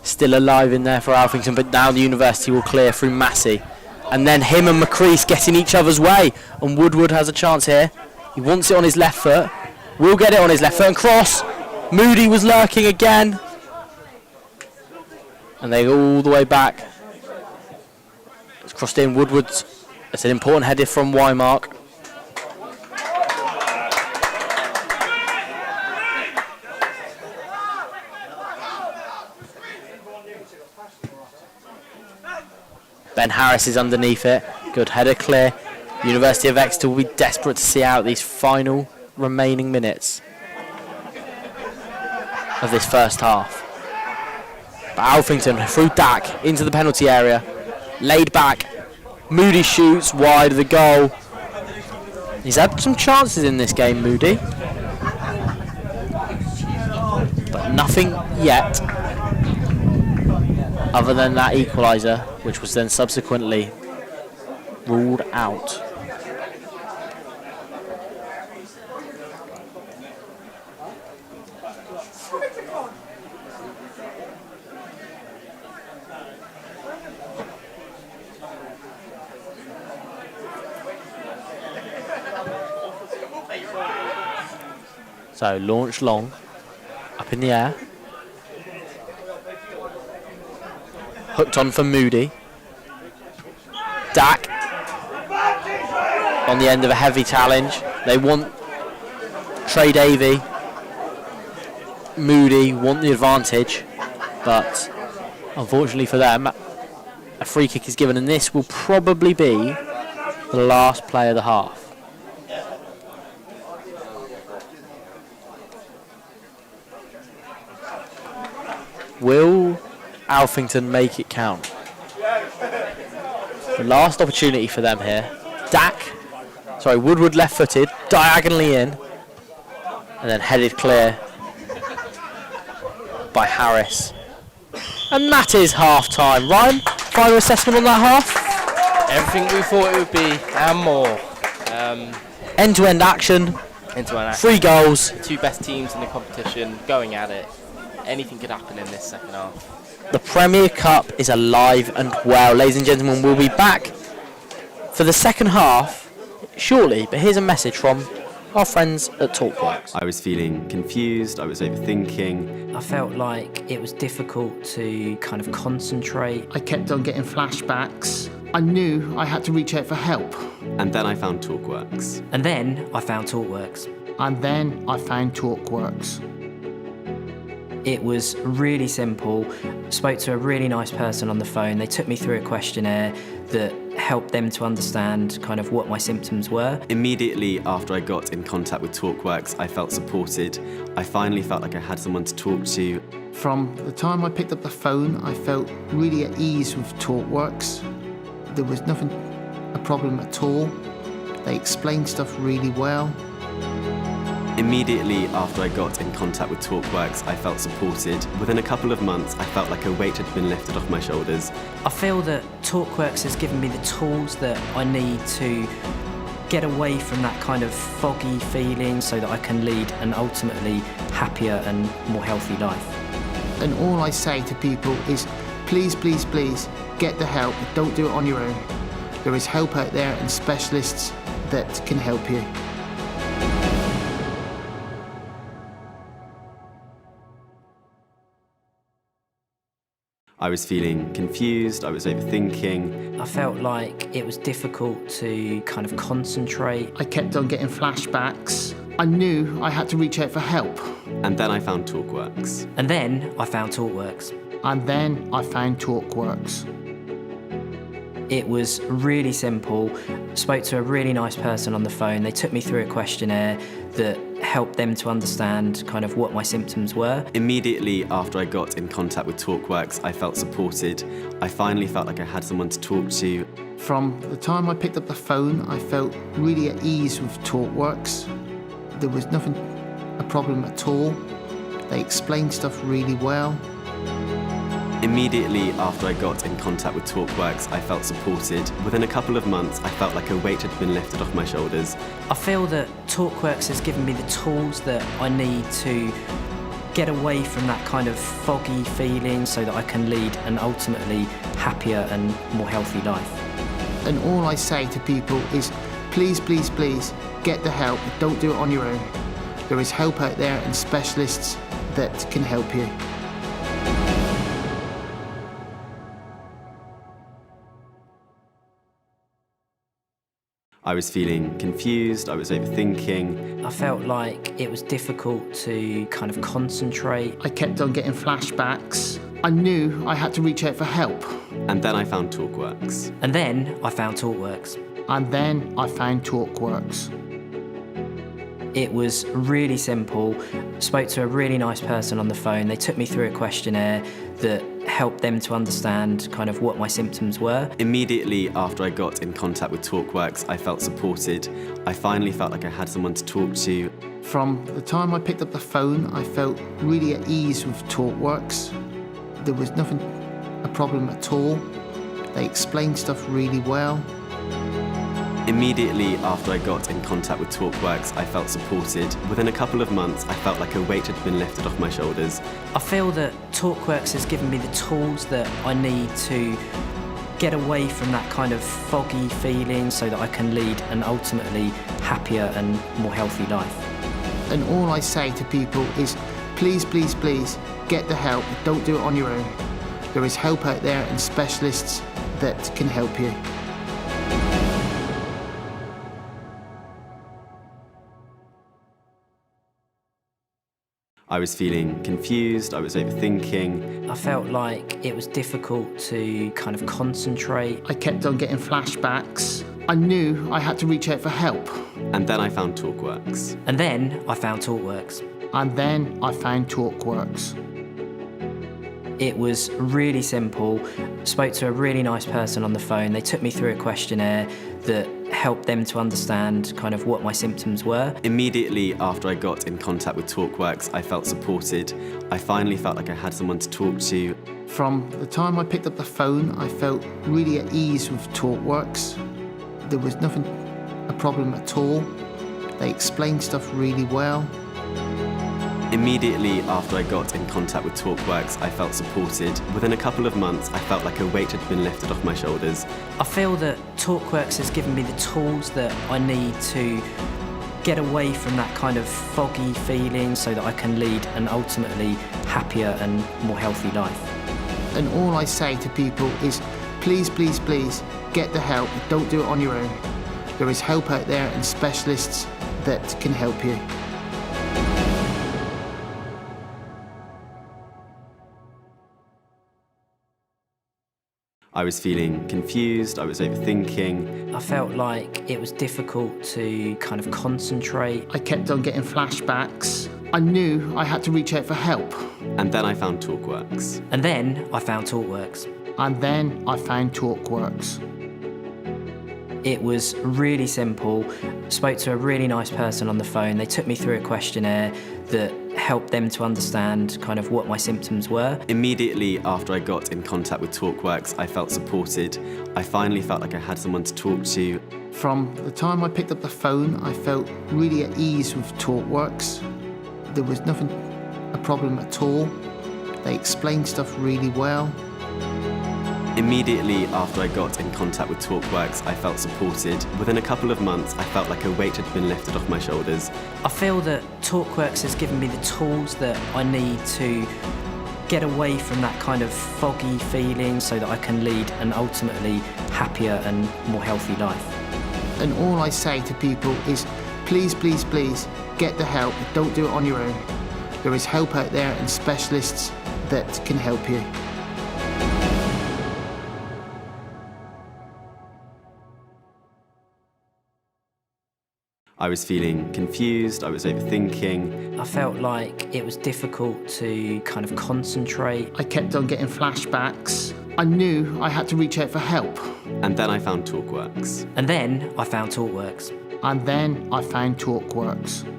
Still alive in there for Alphington, but now the University will clear through Massey. And then him and McCrease get in each other's way. And Woodward has a chance here. He wants it on his left foot. Will get it on his left foot and cross. Moody was lurking again. And they go all the way back. It's crossed in. Woodward's. It's an important header from Wymark. Ben Harris is underneath it. Good header clear. University of Exeter will be desperate to see out these final remaining minutes of this first half. But Alphington through Dak into the penalty area. Laid back. Moody shoots wide of the goal. He's had some chances in this game, Moody. But nothing yet. Other than that equaliser, which was then subsequently ruled out. So launch long, up in the air. Hooked on for Moody. Dak on the end of a heavy challenge. They want Trey Davey. Moody want the advantage, but unfortunately for them, a free kick is given, and this will probably be the last play of the half. Will Alphington make it count? The last opportunity for them here. Woodward left-footed, diagonally in, and then headed clear by Harris. And that is half-time. Ryan, final assessment on that half? Everything we thought it would be, and more. End-to-end action. End-to-end action. 3 goals. The two best teams in the competition going at it. Anything could happen in this second half. The Premier Cup is alive and well. Ladies and gentlemen, we'll be back for the second half shortly, but here's a message from our friends at TalkWorks. I was feeling confused, I was overthinking. I felt like it was difficult to kind of concentrate. I kept on getting flashbacks. I knew I had to reach out for help. And then I found TalkWorks. And then I found TalkWorks. And then I found TalkWorks. It was really simple. Spoke to a really nice person on the phone. They took me through a questionnaire that helped them to understand kind of what my symptoms were. Immediately after I got in contact with TalkWorks, I felt supported. I finally felt like I had someone to talk to. From the time I picked up the phone, I felt really at ease with TalkWorks. There was nothing a problem at all. They explained stuff really well. Immediately after I got in contact with TalkWorks, I felt supported. Within a couple of months, I felt like a weight had been lifted off my shoulders. I feel that TalkWorks has given me the tools that I need to get away from that kind of foggy feeling so that I can lead an ultimately happier and more healthy life. And all I say to people is, please, please, please, get the help. Don't do it on your own. There is help out there and specialists that can help you. I was feeling confused, I was overthinking. I felt like it was difficult to kind of concentrate. I kept on getting flashbacks. I knew I had to reach out for help. And then I found TalkWorks. And then I found TalkWorks. And then I found TalkWorks. It was really simple. Spoke to a really nice person on the phone. They took me through a questionnaire that helped them to understand kind of what my symptoms were. Immediately after I got in contact with TalkWorks, I felt supported. I finally felt like I had someone to talk to. From the time I picked up the phone, I felt really at ease with TalkWorks. There was nothing a problem at all. They explained stuff really well. Immediately after I got in contact with TalkWorks, I felt supported. Within a couple of months, I felt like a weight had been lifted off my shoulders. I feel that TalkWorks has given me the tools that I need to get away from that kind of foggy feeling so that I can lead an ultimately happier and more healthy life. And all I say to people is, please, please, please, get the help. Don't do it on your own. There is help out there and specialists that can help you. I was feeling confused, I was overthinking. I felt like it was difficult to kind of concentrate. I kept on getting flashbacks. I knew I had to reach out for help. And then I found TalkWorks. And then I found TalkWorks. And then I found TalkWorks. It was really simple. Spoke to a really nice person on the phone. They took me through a questionnaire that helped them to understand kind of what my symptoms were. Immediately after I got in contact with TalkWorks, I felt supported. I finally felt like I had someone to talk to. From the time I picked up the phone, I felt really at ease with TalkWorks. There was nothing a problem at all. They explained stuff really well. Immediately after I got in contact with TalkWorks, I felt supported. Within a couple of months, I felt like a weight had been lifted off my shoulders. I feel that TalkWorks has given me the tools that I need to get away from that kind of foggy feeling so that I can lead an ultimately happier and more healthy life. And all I say to people is, please, please, please, get the help. Don't do it on your own. There is help out there and specialists that can help you. I was feeling confused, I was overthinking. I felt like it was difficult to kind of concentrate. I kept on getting flashbacks. I knew I had to reach out for help. And then I found TalkWorks. And then I found TalkWorks. And then I found TalkWorks. It was really simple. Spoke to a really nice person on the phone. They took me through a questionnaire that helped them to understand kind of what my symptoms were. Immediately after I got in contact with TalkWorks, I felt supported. I finally felt like I had someone to talk to. From the time I picked up the phone, I felt really at ease with TalkWorks. There was nothing a problem at all. They explained stuff really well. Immediately after I got in contact with TalkWorks, I felt supported. Within a couple of months, I felt like a weight had been lifted off my shoulders. I feel that TalkWorks has given me the tools that I need to get away from that kind of foggy feeling so that I can lead an ultimately happier and more healthy life. And all I say to people is, please, please, please, get the help. Don't do it on your own. There is help out there and specialists that can help you. I was feeling confused, I was overthinking. I felt like it was difficult to kind of concentrate. I kept on getting flashbacks. I knew I had to reach out for help. And then I found TalkWorks. And then I found TalkWorks. And then I found TalkWorks. It was really simple. Spoke to a really nice person on the phone. They took me through a questionnaire that helped them to understand kind of what my symptoms were. Immediately after I got in contact with TalkWorks, I felt supported. I finally felt like I had someone to talk to. From the time I picked up the phone, I felt really at ease with TalkWorks. There was nothing a problem at all. They explained stuff really well. Immediately after I got in contact with TalkWorks, I felt supported. Within a couple of months, I felt like a weight had been lifted off my shoulders. I feel that TalkWorks has given me the tools that I need to get away from that kind of foggy feeling so that I can lead an ultimately happier and more healthy life. And all I say to people is, please, please, please, get the help. Don't do it on your own. There is help out there and specialists that can help you. I was feeling confused, I was overthinking. I felt like it was difficult to kind of concentrate. I kept on getting flashbacks. I knew I had to reach out for help. And then I found TalkWorks. And then I found TalkWorks. And then I found TalkWorks.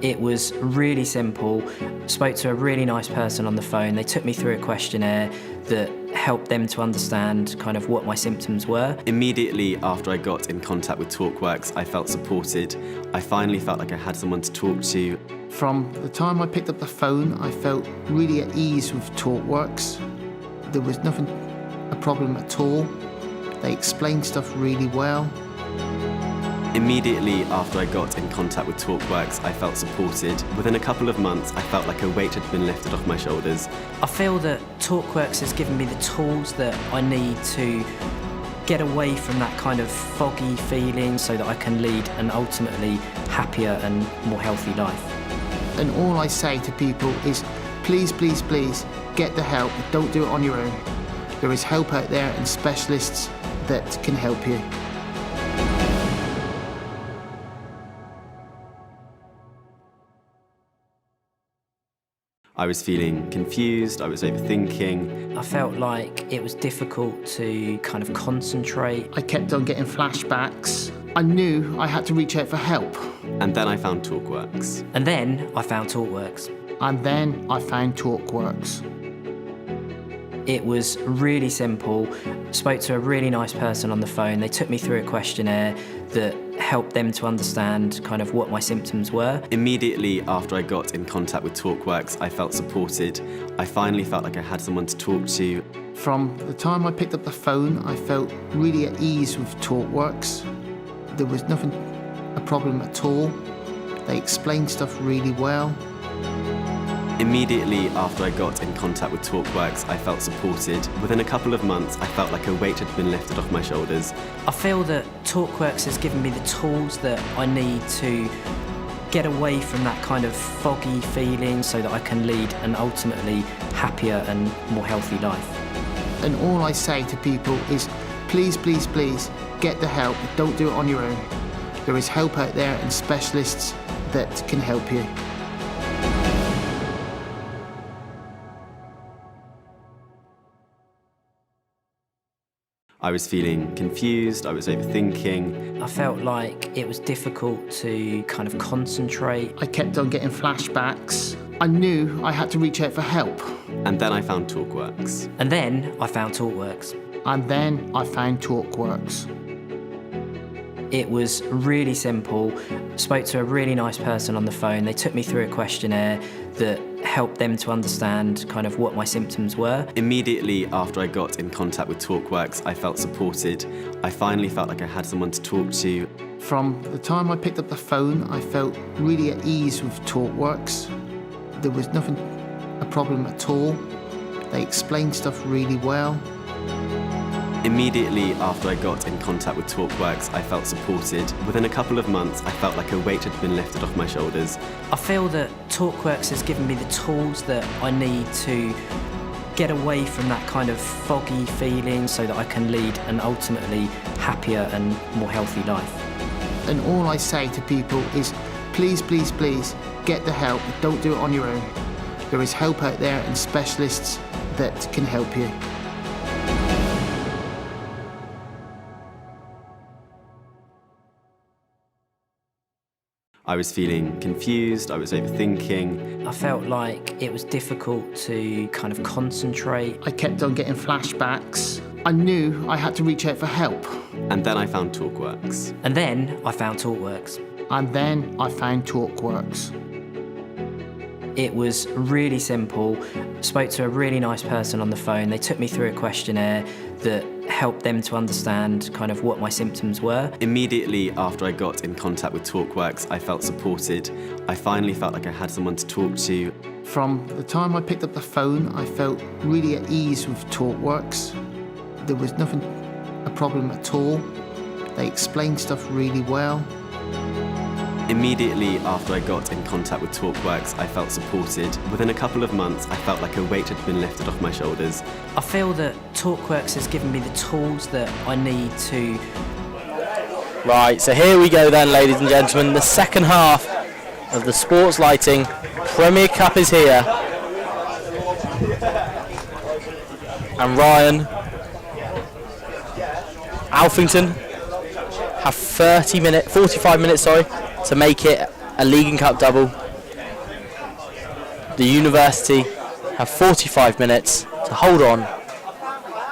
It was really simple. Spoke to a really nice person on the phone. They took me through a questionnaire that helped them to understand kind of what my symptoms were. Immediately after I got in contact with TalkWorks, I felt supported. I finally felt like I had someone to talk to. From the time I picked up the phone, I felt really at ease with TalkWorks. There was nothing a problem at all. They explained stuff really well. Immediately after I got in contact with TalkWorks, I felt supported. Within a couple of months, I felt like a weight had been lifted off my shoulders. I feel that TalkWorks has given me the tools that I need to get away from that kind of foggy feeling so that I can lead an ultimately happier and more healthy life. And all I say to people is, please, please, please, get the help. Don't do it on your own. There is help out there and specialists that can help you. I was feeling confused, I was overthinking. I felt like it was difficult to kind of concentrate. I kept on getting flashbacks. I knew I had to reach out for help. And then I found TalkWorks. And then I found TalkWorks. And then I found TalkWorks. It was really simple. Spoke to a really nice person on the phone. They took me through a questionnaire that helped them to understand kind of what my symptoms were. Immediately after I got in contact with TalkWorks, I felt supported. I finally felt like I had someone to talk to. From the time I picked up the phone, I felt really at ease with TalkWorks. There was nothing a problem at all. They explained stuff really well. Immediately after I got in contact with TalkWorks, I felt supported. Within a couple of months, I felt like a weight had been lifted off my shoulders. I feel that TalkWorks has given me the tools that I need to get away from that kind of foggy feeling so that I can lead an ultimately happier and more healthy life. And all I say to people is, please, please, please, get the help. Don't do it on your own. There is help out there and specialists that can help you. I was feeling confused, I was overthinking. I felt like it was difficult to kind of concentrate. I kept on getting flashbacks. I knew I had to reach out for help. And then I found TalkWorks. And then I found TalkWorks. And then I found TalkWorks. It was really simple. Spoke to a really nice person on the phone. They took me through a questionnaire that helped help them to understand kind of what my symptoms were. Immediately after I got in contact with TalkWorks, I felt supported. I finally felt like I had someone to talk to. From the time I picked up the phone, I felt really at ease with TalkWorks. There was nothing a problem at all. They explained stuff really well. Immediately after I got in contact with TalkWorks, I felt supported. Within a couple of months, I felt like a weight had been lifted off my shoulders. I feel that TalkWorks has given me the tools that I need to get away from that kind of foggy feeling so that I can lead an ultimately happier and more healthy life. And all I say to people is, please, please, please, get the help. Don't do it on your own. There is help out there and specialists that can help you. I was feeling confused, I was overthinking. I felt like it was difficult to kind of concentrate. I kept on getting flashbacks. I knew I had to reach out for help. And then I found TalkWorks. And then I found TalkWorks. And then I found TalkWorks. It was really simple. Spoke to a really nice person on the phone. They took me through a questionnaire that helped them to understand kind of what my symptoms were. Immediately after I got in contact with TalkWorks, I felt supported. I finally felt like I had someone to talk to. From the time I picked up the phone, I felt really at ease with TalkWorks. There was nothing a problem at all. They explained stuff really well. Immediately after I got in contact with TalkWorks, I felt supported. Within a couple of months, I felt like a weight had been lifted off my shoulders. I feel that TalkWorks has given me the tools that I need to... Right, so here we go then, ladies and gentlemen. The second half of the Sports Lighting Premier Cup is here. And Ryan, Alphington have 45 minutes, to make it a League and Cup double. The University have 45 minutes to hold on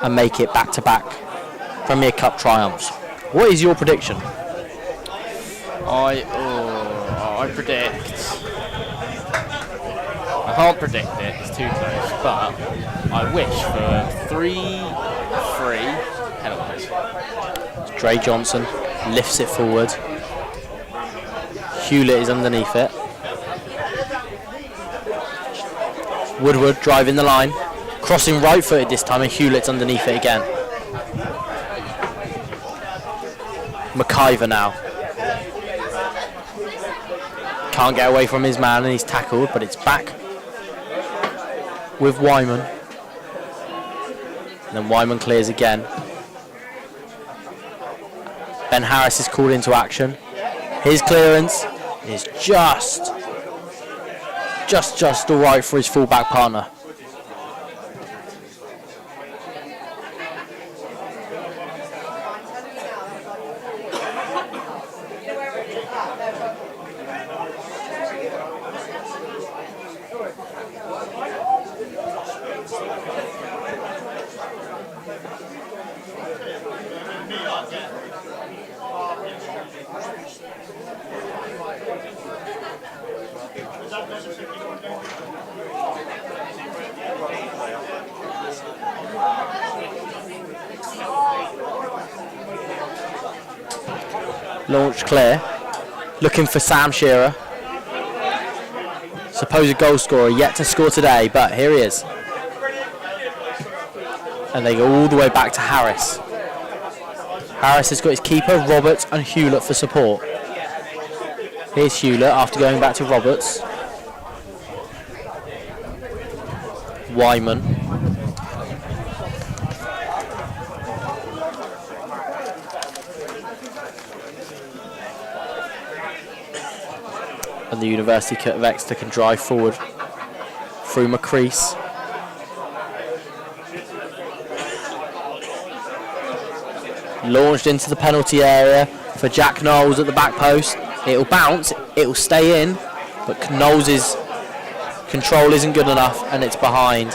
and make it back-to-back Premier Cup triumphs. What is your prediction? I predict. I can't predict it, it's too close, but I wish for 3-3 penalties. Dre Johnson lifts it forward. Hewlett is underneath it. Woodward driving the line. Crossing right-footed this time, and Hewlett's underneath it again. McIver now. Can't get away from his man and he's tackled, but it's back with Wyman. And then Wyman clears again. Ben Harris is called into action. His clearance is just all right for his full-back partner. Launch clear, looking for Sam Shearer, supposed goal scorer, yet to score today, but here he is. And they go all the way back to Harris. Harris has got his keeper, Roberts, and Hewlett for support. Here's Hewlett after going back to Roberts. Wyman. And the University of Exeter can drive forward through McCrease. Launched into the penalty area for Jack Knowles at the back post. It'll bounce, it'll stay in, but Knowles' control isn't good enough and it's behind.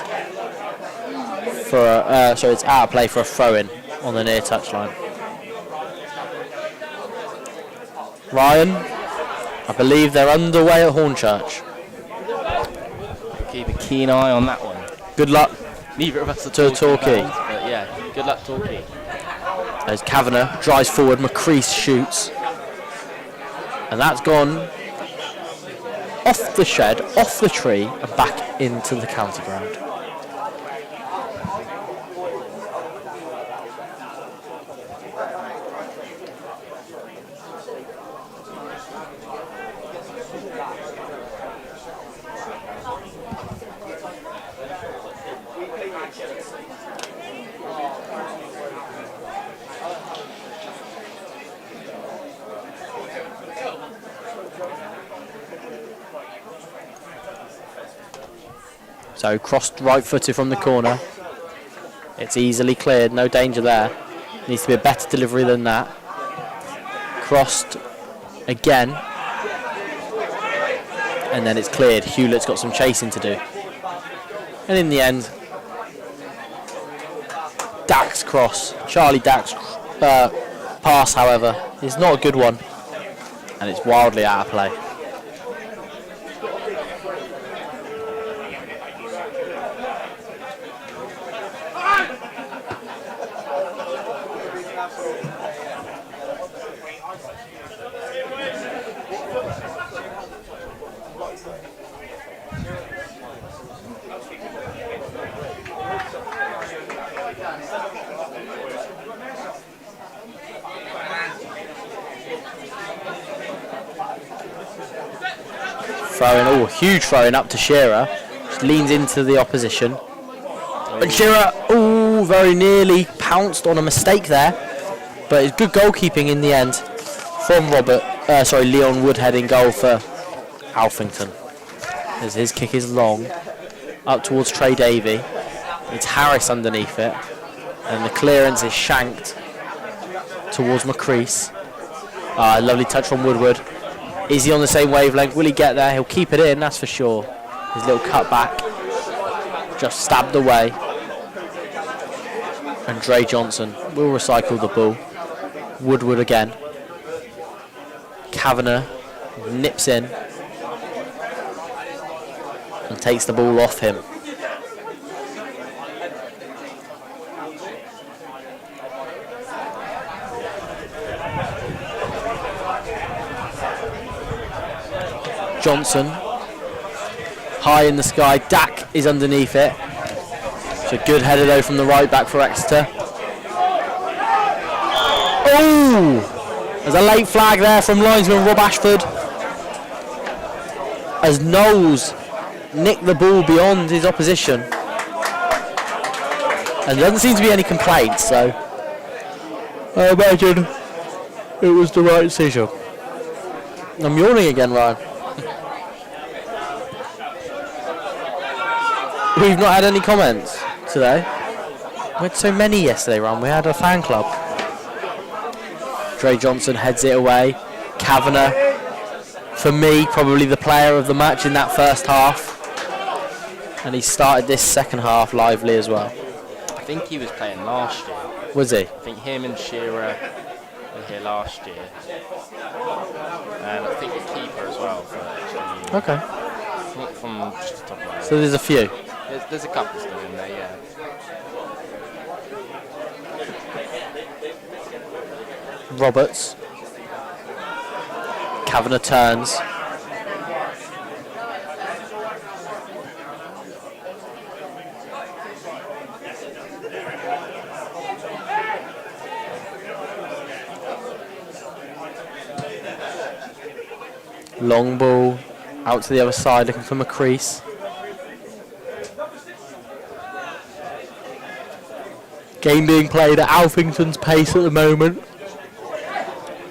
So it's out of play for a throw-in on the near touchline. Ryan, I believe they're underway at Hornchurch. keep a keen eye on that one. Good luck Neither of us are to Torquay Torquay. fans, but yeah, good luck Torquay. As Kavanagh drives forward, McCrease shoots. And that's gone off the shed, off the tree, and back into the county ground. So crossed right-footed from the corner. It's easily cleared, no danger there. Needs to be a better delivery than that. Crossed again. And then it's cleared. Hewlett's got some chasing to do. And in the end, Dack's cross. Charlie Dack's pass, however, is not a good one. And it's wildly out of play. Throwing, huge throwing up to Shearer. Just leans into the opposition. And Shearer, very nearly pounced on a mistake there. But it's good goalkeeping in the end from Leon Woodhead in goal for Alphington. As his kick is long, up towards Trey Davey. It's Harris underneath it. And the clearance is shanked towards McCrease. Lovely touch from Woodward. Is he on the same wavelength? Will he get there? He'll keep it in, that's for sure. His little cut back. Just stabbed away. And Dre Johnson will recycle the ball. Woodward again. Kavanagh nips in. And takes the ball off him. Johnson, high in the sky. Dack is underneath it. It's a good header though from the right back for Exeter. There's a late flag there from linesman Rob Ashford. As Knowles nicked the ball beyond his opposition. And there doesn't seem to be any complaints, so I imagine it was the right decision. I'm yawning again, Ryan. We've not had any comments today. We had so many yesterday, Ron. We had a fan club. Dre Johnson heads it away. Kavanagh, for me, probably the player of the match in that first half. And he started this second half lively as well. I think he was playing last year. Was he? I think him and Shearer were here last year. And I think the keeper as well. Okay. Not from just the top of my head. So there's a few. There's a couple still in there, yeah. Roberts. Kavanagh turns. Long ball out to the other side, looking for McCrease. Game being played at Alphington's pace at the moment.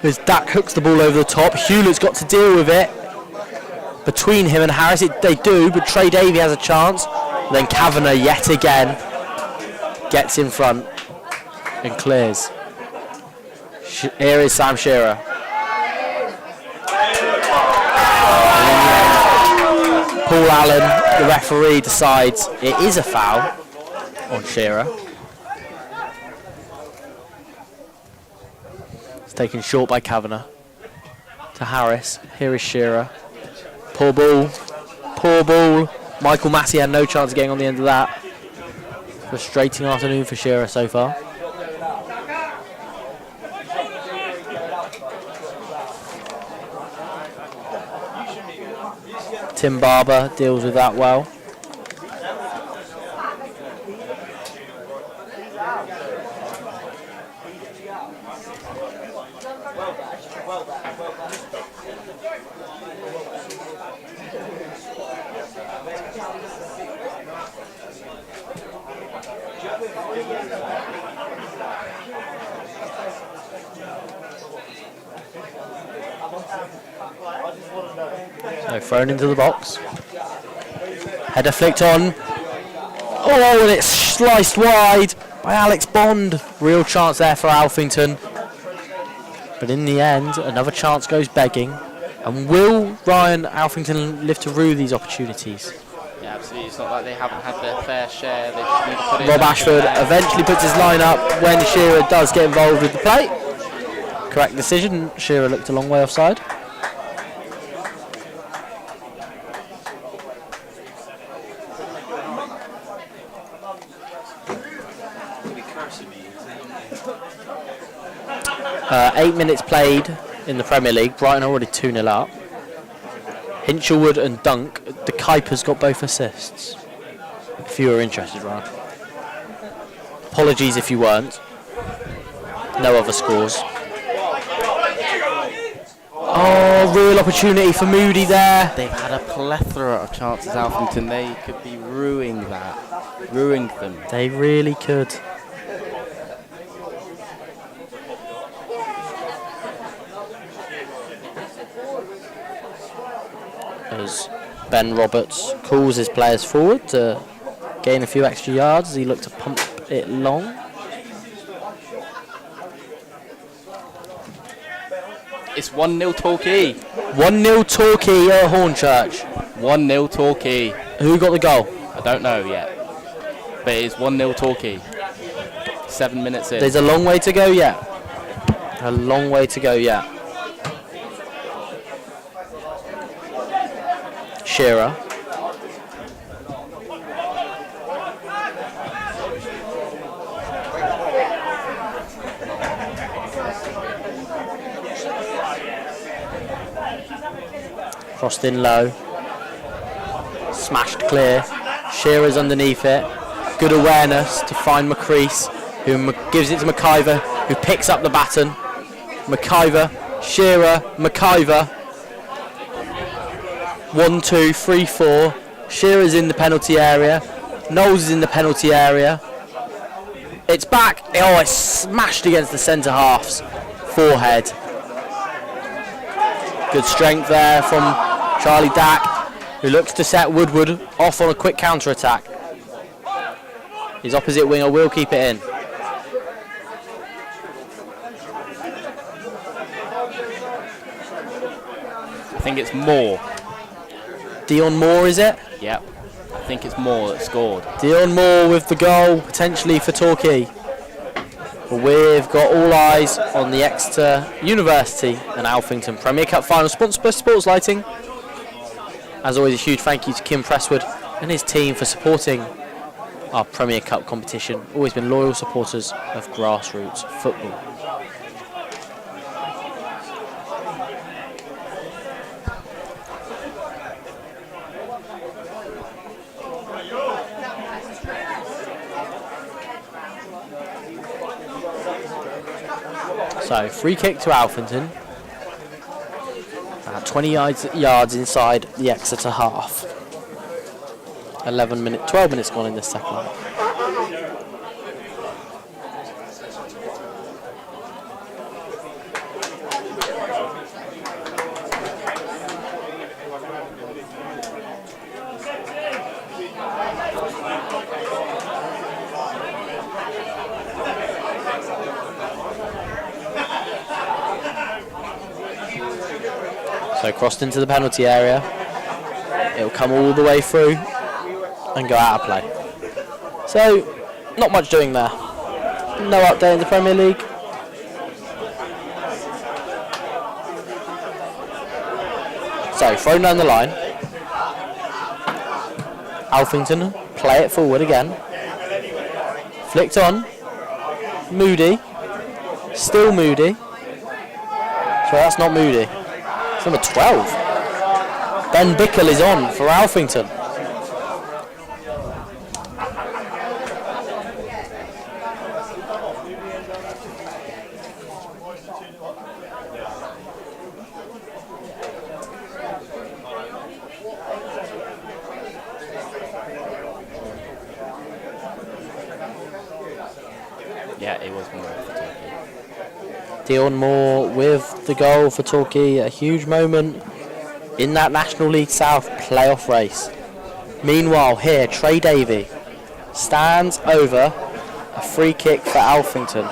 As Dack hooks the ball over the top. Hewlett's got to deal with it. Between him and Harris, they do, but Trey Davey has a chance. And then Kavanagh yet again gets in front and clears. Here is Sam Shearer. Paul Allen, the referee, decides it is a foul on Shearer. It's taken short by Kavanagh. To Harris. Here is Shearer. Poor ball. Poor ball. Michael Massey had no chance of getting on the end of that. Frustrating afternoon for Shearer so far. Tim Barber deals with that well. So thrown into the box. Header flicked on. Oh, and it's sliced wide by Alex Bond. Real chance there for Alphington. But in the end, another chance goes begging. And will Ryan Alphington live to rue these opportunities? Yeah, absolutely. It's not like they haven't had their fair share. They just need to put it Rob in Ashford there. eventually puts his line up when Shearer does get involved with the play. Correct decision. Shearer looked a long way offside. Uh, 8 minutes played in the Premier League. Brighton already 2-0 up. Hinchelwood and Dunk, the Kuipers got both assists. If you were interested, Ryan. Apologies if you weren't. No other scores. Oh, real opportunity for Moody there. They've had a plethora of chances, Alphington. They could be ruining them. They really could. As Ben Roberts calls his players forward to gain a few extra yards as he looked to pump it long. It's 1-0 Torquay. 1-0 Torquay at Hornchurch. 1-0 Torquay. Who got the goal? I don't know yet. But it is 1-0 Torquay. 7 minutes in. There's a long way to go yet. A long way to go yet. Shearer. Crossed in low. Smashed clear. Shearer's underneath it. Good awareness to find McCrease, who gives it to McIver, who picks up the baton. McIver, Shearer, McIver. 1, 2, 3, 4. Shearer's in the penalty area. Knowles is in the penalty area. It's back. Oh, it's smashed against the centre half's forehead. Good strength there from Charlie Dack, who looks to set Woodward off on a quick counter-attack. His opposite winger will keep it in. I think it's Moore. Dion Moore, is it? Yep. I think it's Moore that scored. Dion Moore with the goal, potentially for Torquay. But we've got all eyes on the Exeter University and Alphington Premier Cup final, sponsored by Sports Lighting. As always, a huge thank you to Kim Presswood and his team for supporting our Premier Cup competition. Always been loyal supporters of grassroots football. So, free kick to Alphington. 20 yards inside the Exeter half. 12 minutes gone in the second half. So crossed into the penalty area. It'll come all the way through and go out of play. So, not much doing there. No update in the Premier League. So, thrown down the line. Alphington play it forward again. Flicked on. Moody. Still Moody. So that's not Moody. It's number 12. Ben Bickle is on for Alphington. Yeah, it was more for Torquay. Dion Moore with the goal for Torquay. A huge moment in that National League South playoff race. Meanwhile, here, Trey Davey stands over a free kick for Alphington.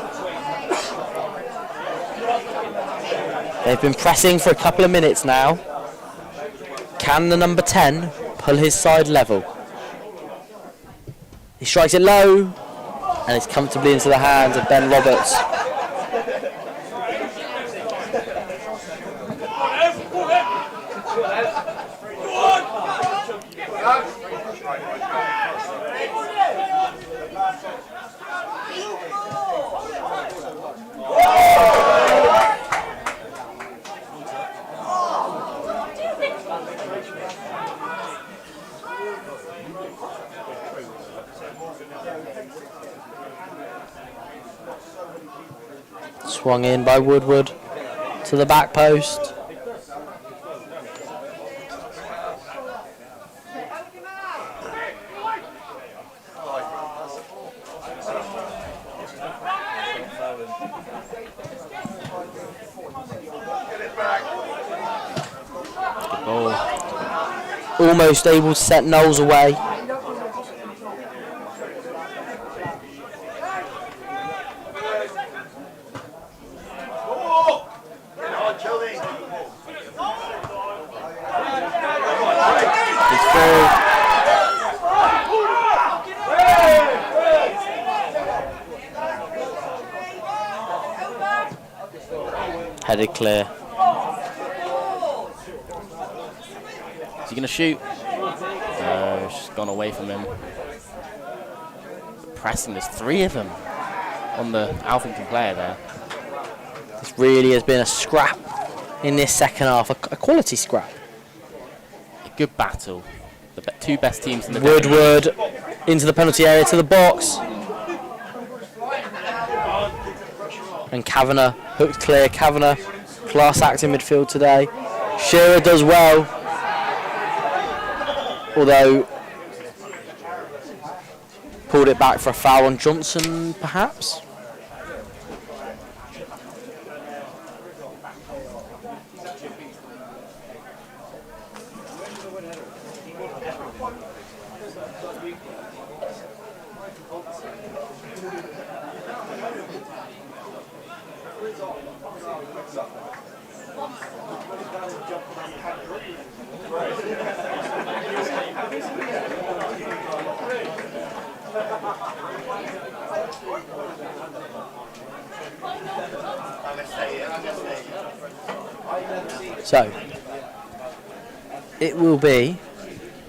They've been pressing for a couple of minutes now. Can the number 10 pull his side level? He strikes it low, and it's comfortably into the hands of Ben Roberts. Swung in by Woodward to the back post. Almost able to set Knowles away. Headed clear. Is he going to shoot? No, it's just gone away from him. Pressing, there's 3 of them on the Alphington player there. This really has been a scrap in this second half, a quality scrap. A good battle. The 2 best teams in the Woodward into the penalty area to the box. And Kavanagh hooked clear. Kavanagh, class act in midfield today. Shearer does well. Although, pulled it back for a foul on Johnson, perhaps? So, it will be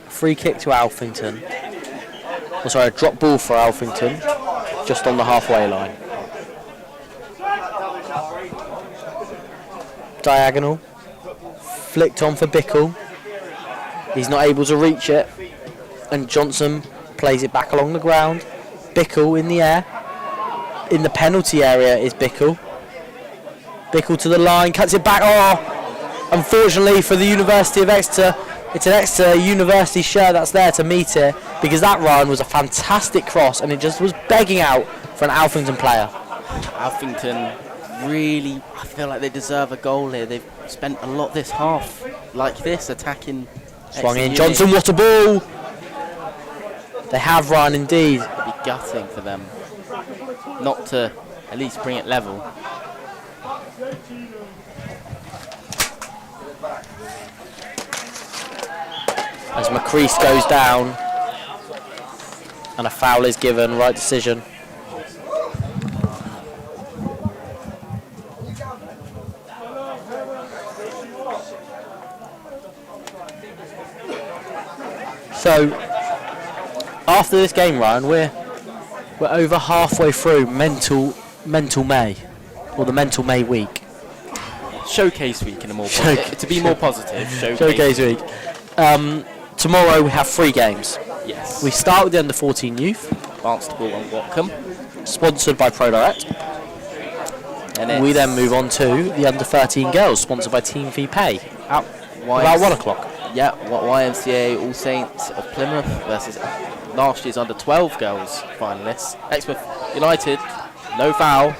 a free kick to Alphington. Oh, sorry, a drop ball for Alphington, just on the halfway line. Diagonal, flicked on for Bickle. He's not able to reach it, and Johnson plays it back along the ground. Bickle in the air. In the penalty area is Bickle. Bickle to the line, cuts it back. Oh! Unfortunately for the University of Exeter, it's an Exeter University shirt that's there to meet it, because that run was a fantastic cross and it just was begging out for an Alphington player. Alphington really, I feel like they deserve a goal here. They've spent a lot this half like this, attacking. Swung in, Johnson, what a ball! They have run indeed. It'd be gutting for them not to at least bring it level. As McCreast goes down and a foul is given, right decision. So after this game, Ryan, we're over halfway through mental May, or the mental May week. Showcase week in a more to be more positive. Showcase week. Tomorrow we have 3 games. Yes. We start with the under 14 youth, Barnstable and Watcombe. sponsored by ProDirect. And We then move on to the under 13 girls, sponsored by Team Fee Pay. About 1 o'clock. Yeah, YMCA All Saints of Plymouth versus last year's under 12 girls finalists. Exmouth United, no foul.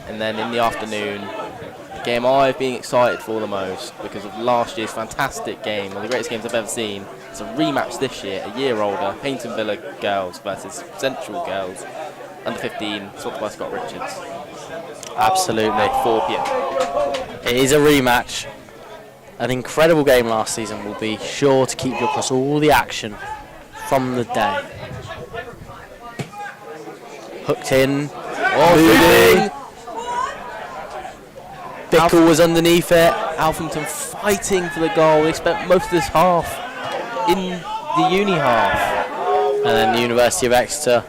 And then in the afternoon, the game I've been excited for the most because of last year's fantastic game, one of the greatest games I've ever seen. It's a rematch this year, a year older, Paynton Villa girls versus Central girls, under 15, sponsored by Scott Richards. Absolutely. 4 p.m. It is a rematch. An incredible game last season will be sure to keep you across all the action from the day. Hooked in. Moving. Bickle was underneath it. Alphington fighting for the goal. They spent most of this half in the uni half. And then the University of Exeter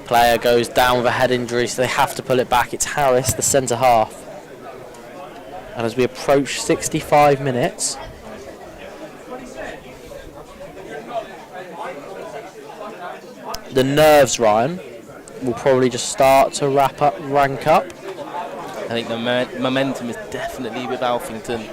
player goes down with a head injury, so they have to pull it back. It's Harris, the centre half. And as we approach 65 minutes, the nerves, Ryan, will probably just start to rank up. I think the momentum is definitely with Alphington.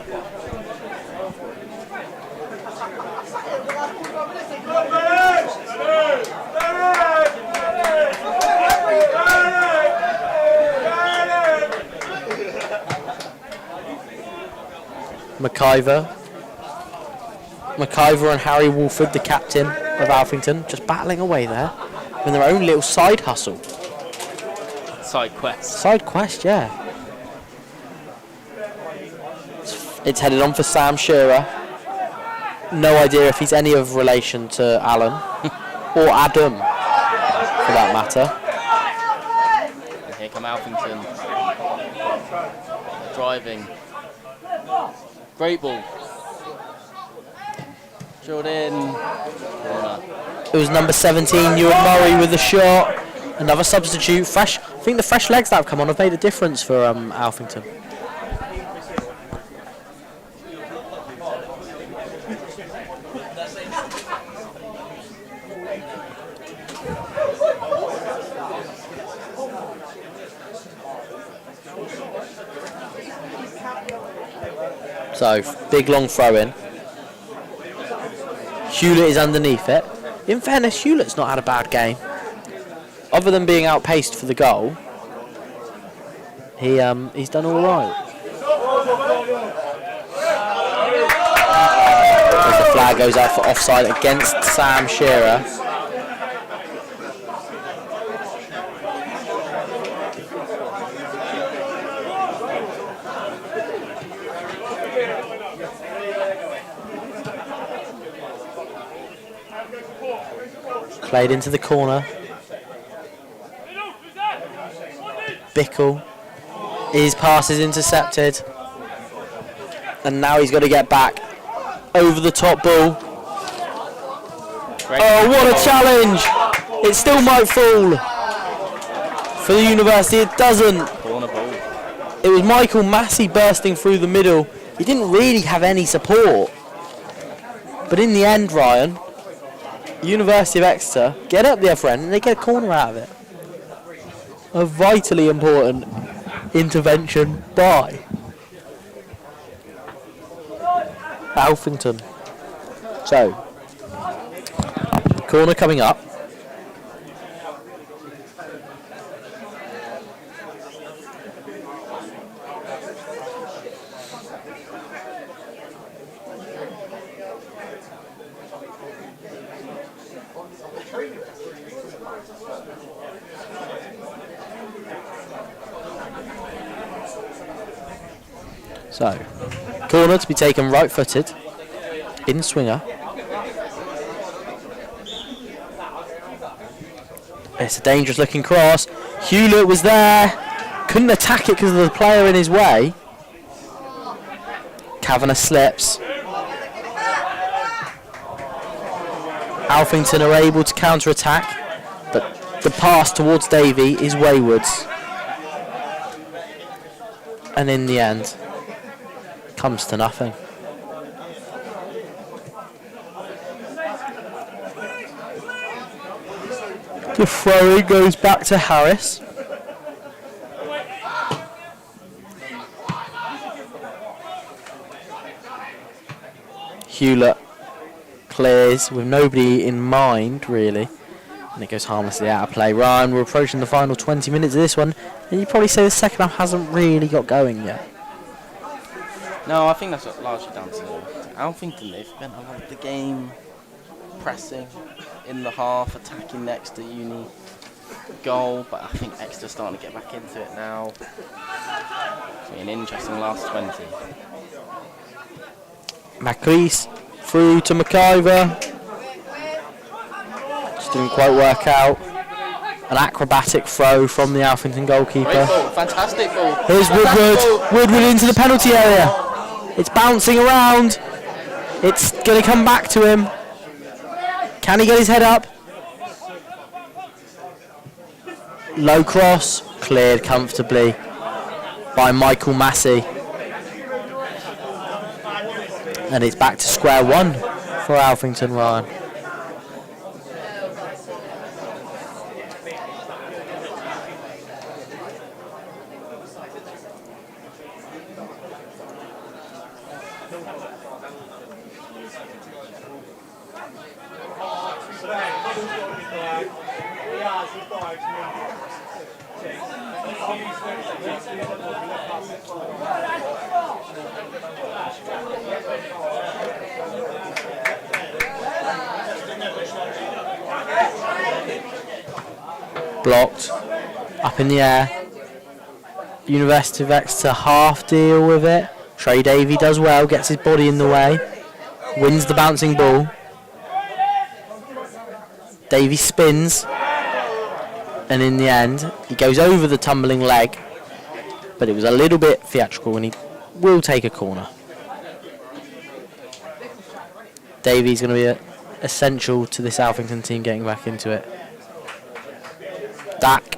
McIver and Harry Wolford, the captain of Alphington, just battling away there in their own little side hustle. Side quest. Side quest, yeah. It's headed on for Sam Shearer. No idea if he's any of relation to Alan or Adam, for that matter. And here come Alphington. They're driving. Great ball. Jordan. It was number 17, Ewan Murray, with the shot. Another substitute. Fresh. I think the fresh legs that have come on have made a difference for Alphington. So, big long throw in. Hewlett is underneath it. In fairness, Hewlett's not had a bad game. Other than being outpaced for the goal, he's done all right. As the flag goes out for offside against Sam Shearer. Played into the corner. Bickle. His pass is intercepted. And now he's got to get back. Over the top ball. Oh, what a challenge! It still might fall. For the University, it doesn't. It was Michael Massey bursting through the middle. He didn't really have any support. But in the end, Ryan, University of Exeter get up the other end and they get a corner out of it. A vitally important intervention by Alphington. So, corner coming up. So, corner to be taken right-footed, in swinger. It's a dangerous-looking cross. Hewlett was there, couldn't attack it because of the player in his way. Kavanagh slips. Alphington are able to counter-attack, but the pass towards Davey is wayward. And in the end, comes to nothing. The throw-in goes back to Harris. Hewlett clears with nobody in mind, really. And it goes harmlessly out of play. Ryan, we're approaching the final 20 minutes of this one. And you'd probably say the second half hasn't really got going yet. No, I think that's largely down to Alphington. They've spent a lot of the game pressing in the half, attacking the Exeter uni goal, but I think Exeter's starting to get back into it now. It's been an interesting last 20. Macrease through to McIver. Just didn't quite work out. An acrobatic throw from the Alphington goalkeeper. Great ball, fantastic ball. Here's Woodward. Woodward into the penalty area. It's bouncing around. It's going to come back to him. Can he get his head up? Low cross, cleared comfortably by Michael Massey. And it's back to square one for Alphington, Ryan. Blocked, up in the air. University of Exeter half deal with it. Trey Davey does well, gets his body in the way, wins the bouncing ball. Davey spins, and in the end, he goes over the tumbling leg, but it was a little bit theatrical, and he will take a corner. Davey's going to be essential to this Alphington team getting back into it. Dak,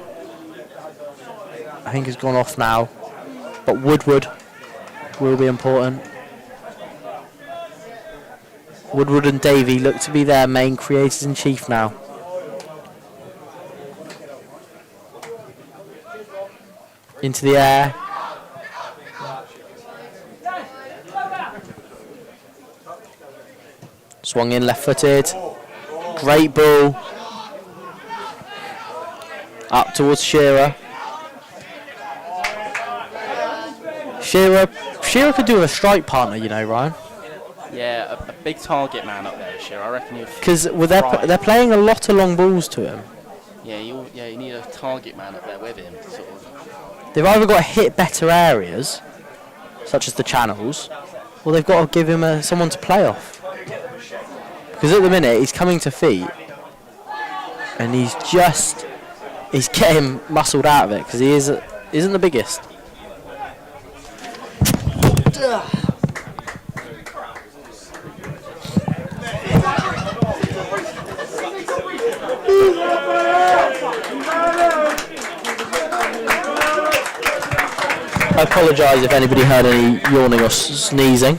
I think, has gone off now, but Woodward will be important. Woodward and Davey look to be their main creators in chief now. Into the air. Swung in left-footed. Great ball. Up towards Shearer. Shearer could do with a strike partner, you know, Ryan. Yeah, a big target man up there, Shearer. I reckon you'll. Because they're playing a lot of long balls to him. Yeah, you need a target man up there with him to sort of. They've either got to hit better areas, such as the channels, or they've got to give him someone to play off. Because at the minute he's coming to feet, and he's getting muscled out of it because he isn't the biggest. I apologise if anybody heard any yawning or sneezing.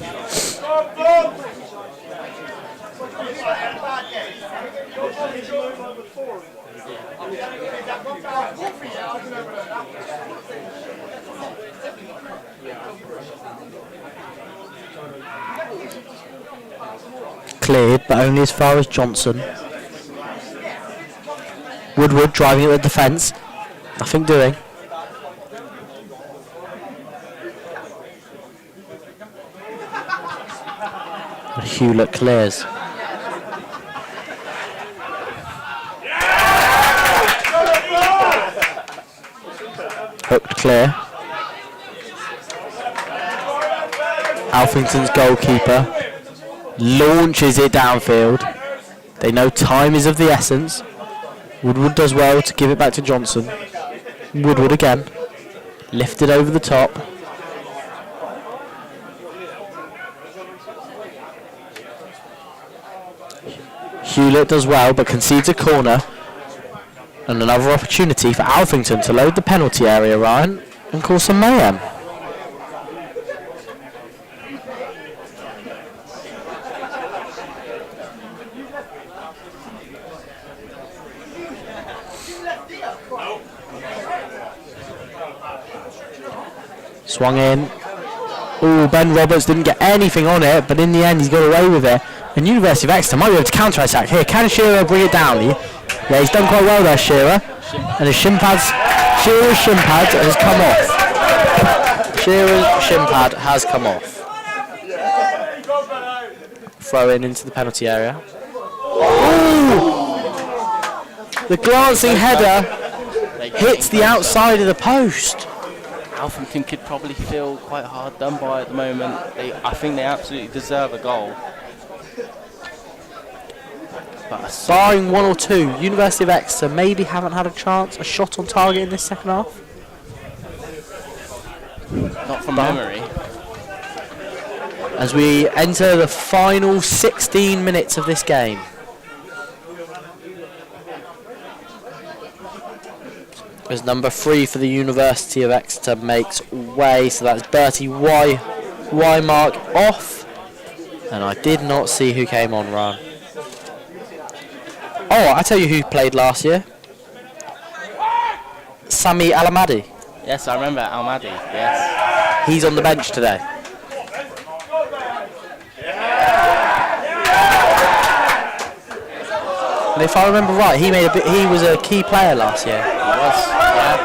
Cleared, but only as far as Johnson. Woodward driving at the defence. Nothing doing. And Hewlett clears. Hooked clear. Alphington's goalkeeper launches it downfield. They know time is of the essence. Woodward does well to give it back to Johnson. Woodward again. Lifted over the top. Hewlett does well, but concedes a corner. And another opportunity for Alphington to load the penalty area, Ryan, and cause some mayhem. Swung in. Oh, Ben Roberts didn't get anything on it, but in the end he's got away with it. And University of Exeter might be able to counter-attack here. Can Shearer bring it down? Yeah, he's done quite well there, Shearer. And his Shearer's shin pad has come off. Shearer's shin pad has come off. Throw in into the penalty area. Ooh! The glancing header hits the outside of the post. Alphington could probably feel quite hard done by at the moment. I think they absolutely deserve a goal. But barring one or two, University of Exeter maybe haven't had a shot on target in this second half. Not from memory. As we enter the final 16 minutes of this game. As number 3 for the University of Exeter makes way, so that's Bertie Wymark off. And I did not see who came on, Ron. Oh, I tell you who played last year. Sami Alamadi. Yes, I remember Almadi, yes. He's on the bench today. And if I remember right, he was a key player last year. He was, yeah.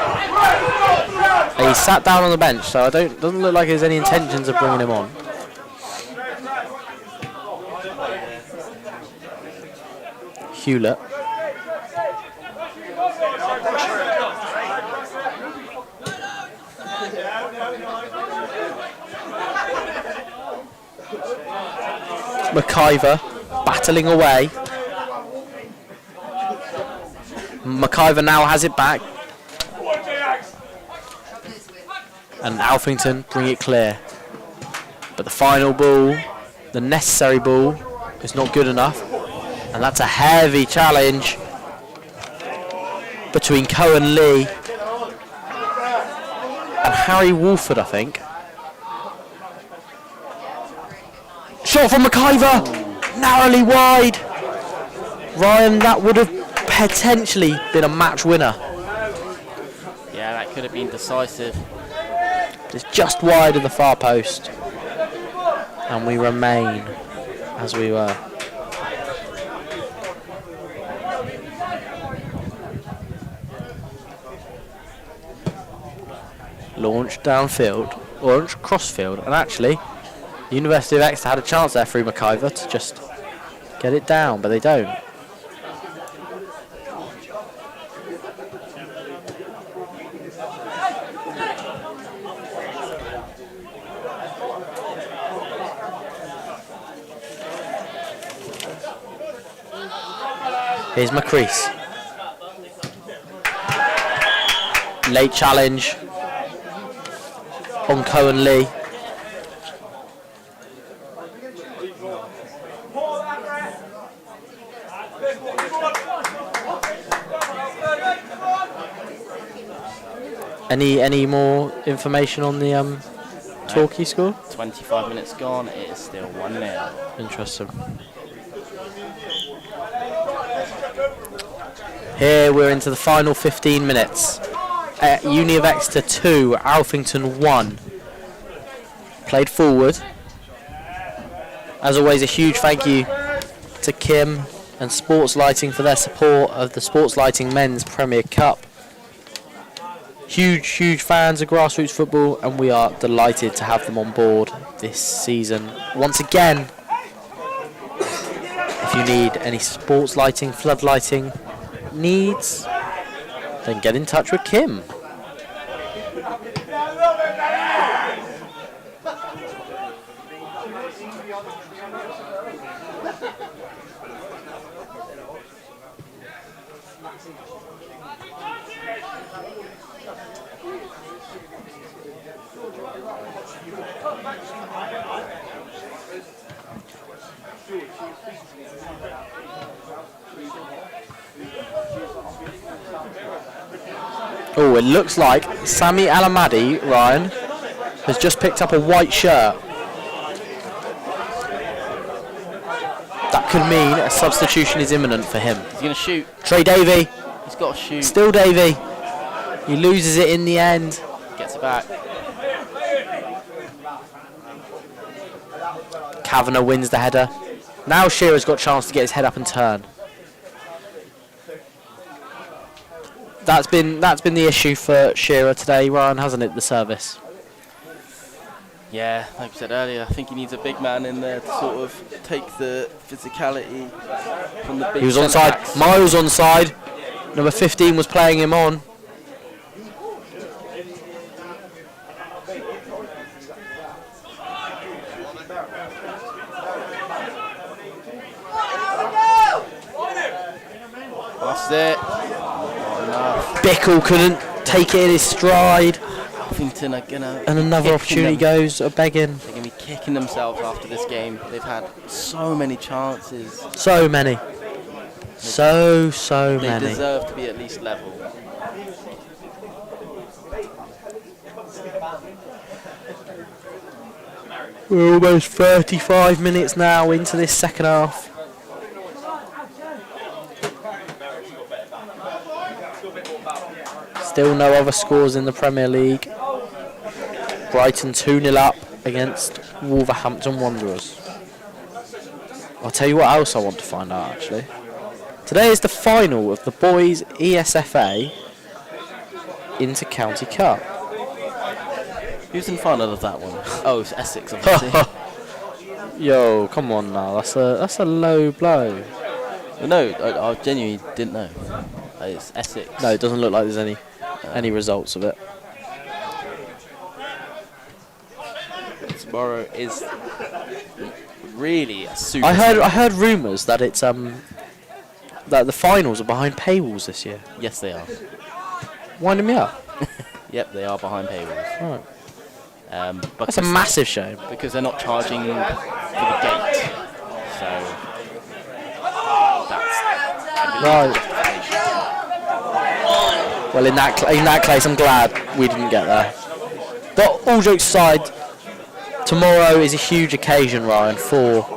And he sat down on the bench, so doesn't look like there's any intentions of bringing him on. Hewlett. McIver battling away. McIver now has it back. And Alphington bring it clear. But the final ball, the necessary ball, is not good enough. And that's a heavy challenge between Cohen Lee and Harry Wolford, I think. Shot from McIver, narrowly wide. Ryan, that would have potentially been a match winner. Yeah, that could have been decisive. It's just wide of the far post. And we remain as we were. Launch downfield, launch crossfield, and actually the University of Exeter had a chance there through McIver to just get it down, but they don't. Here's McCrease. Late challenge on Cohen Lee. Any more information on the Torquay score? 25 minutes gone, it is still 1-0. Interesting. Here we're into the final 15 minutes. Uni of Exeter 2, Alphington 1. Played forward. As always, a huge thank you to Kim and Sports Lighting for their support of the Sports Lighting Men's Premier Cup. Huge fans of grassroots football, and we are delighted to have them on board this season. Once again, if you need any sports lighting, flood lighting needs, then get in touch with Kim. Oh, it looks like Sami Alamadi, Ryan, has just picked up a white shirt. That could mean a substitution is imminent for him. He's going to shoot. Trey Davey. He's got to shoot. Still Davey. He loses it in the end. Gets it back. Kavanagh wins the header. Now Shearer's got a chance to get his head up and turn. That's been the issue for Shearer today, Ryan, hasn't it? The service. Yeah, like I said earlier, I think he needs a big man in there to sort of take the physicality from the big. He was onside. Miles onside. Number 15 was playing him on. That's it. Bickle couldn't take it in his stride. Alphington are gonna. And another opportunity goes begging. They're gonna be kicking themselves after this game. They've had so many chances. So many. So They many. deserve to be at least level. We're almost 35 minutes now into this second half. Still no other scores in the Premier League. Brighton 2-0 up against Wolverhampton Wanderers. I'll tell you what else I want to find out actually. Today is the final of the boys ESFA Inter-County Cup. Who's in final of that one? Oh, it's Essex, obviously. Yo, come on now, that's a low blow. Well, no, I genuinely didn't know. It's Essex. No, it doesn't look like there's any results of it. Tomorrow is really a super. I heard rumours that it's that the finals are behind paywalls this year. Yes, they are. Winding me up. Yep, they are behind paywalls. Right. That's a massive shame. Because they're not charging for the gate. So that's Right. Well, in that case, I'm glad we didn't get there. But all jokes aside, tomorrow is a huge occasion, Ryan, for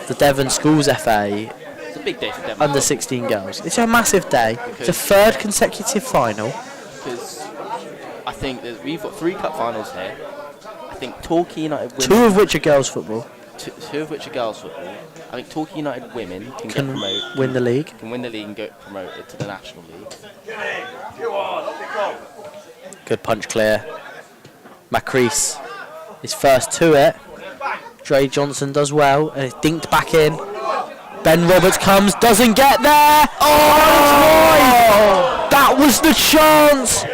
the Devon Schools FA it's a big day for Devon. under 16 girls. It's a massive day. It's a third consecutive final. Because I think that we've got 3 cup finals here. I think Torquay United women. 2 of which are girls football. Two of which are girls football. I think Torquay United women can get promoted. Win the league. Can win the league and get promoted to the National League. Good punch clear. Macreese is first to it. Dre Johnson does well and it's dinked back in. Ben Roberts comes, doesn't get there. Oh! That was the chance.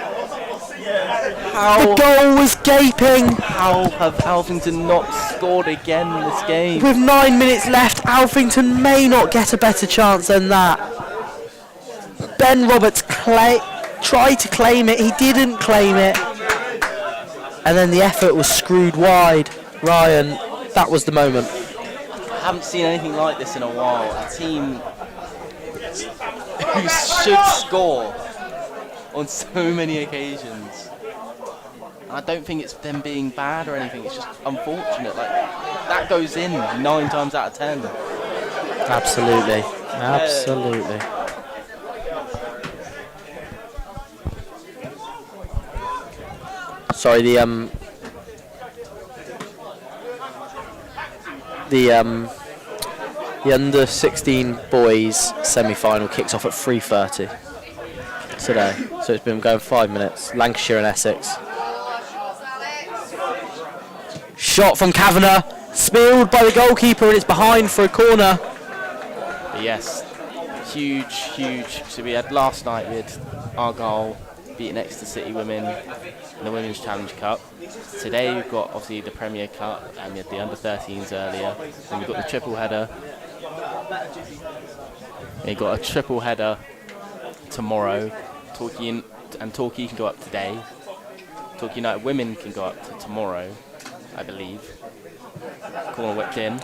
The goal was gaping. How have Alphington not scored again in this game? With 9 minutes left, Alphington may not get a better chance than that. Ben Roberts tried to claim it, he didn't claim it. And then the effort was screwed wide. Ryan, that was the moment. I haven't seen anything like this in a while. A team who should score on so many occasions. I don't think it's them being bad or anything, it's just unfortunate. Like, that goes in 9 times out of 10. Absolutely. Absolutely. Sorry, the under 16 boys semi-final kicks off at 3:30 today. So it's been going 5 minutes. Lancashire and Essex. Shot from Kavanagh, spilled by the goalkeeper, and it's behind for a corner. But yes, huge. So we had last night, we had Argyle beating Exeter City women in the Women's Challenge Cup. Today we've got obviously the Premier Cup, and we had the under 13s earlier. And we've got the triple header. We've got a triple header tomorrow. Torquay can go up today. Torquay United women can go up to tomorrow, I believe. Corner whipped in,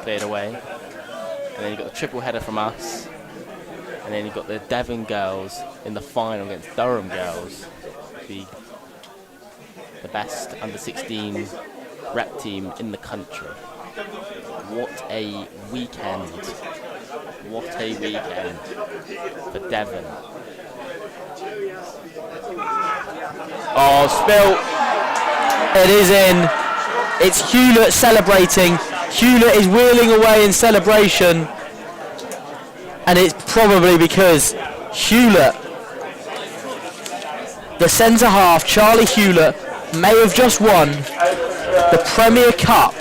cleared away. and then you've got the triple header from us, and then you've got the Devon girls in the final against Durham girls, the best under 16 rep team in the country. What a weekend. What a weekend for Devon. Oh, spill. It is in. It's Hewlett celebrating. Hewlett is wheeling away in celebration. And it's probably because Hewlett, the centre half, Charlie Hewlett, may have just won the Premier Cup.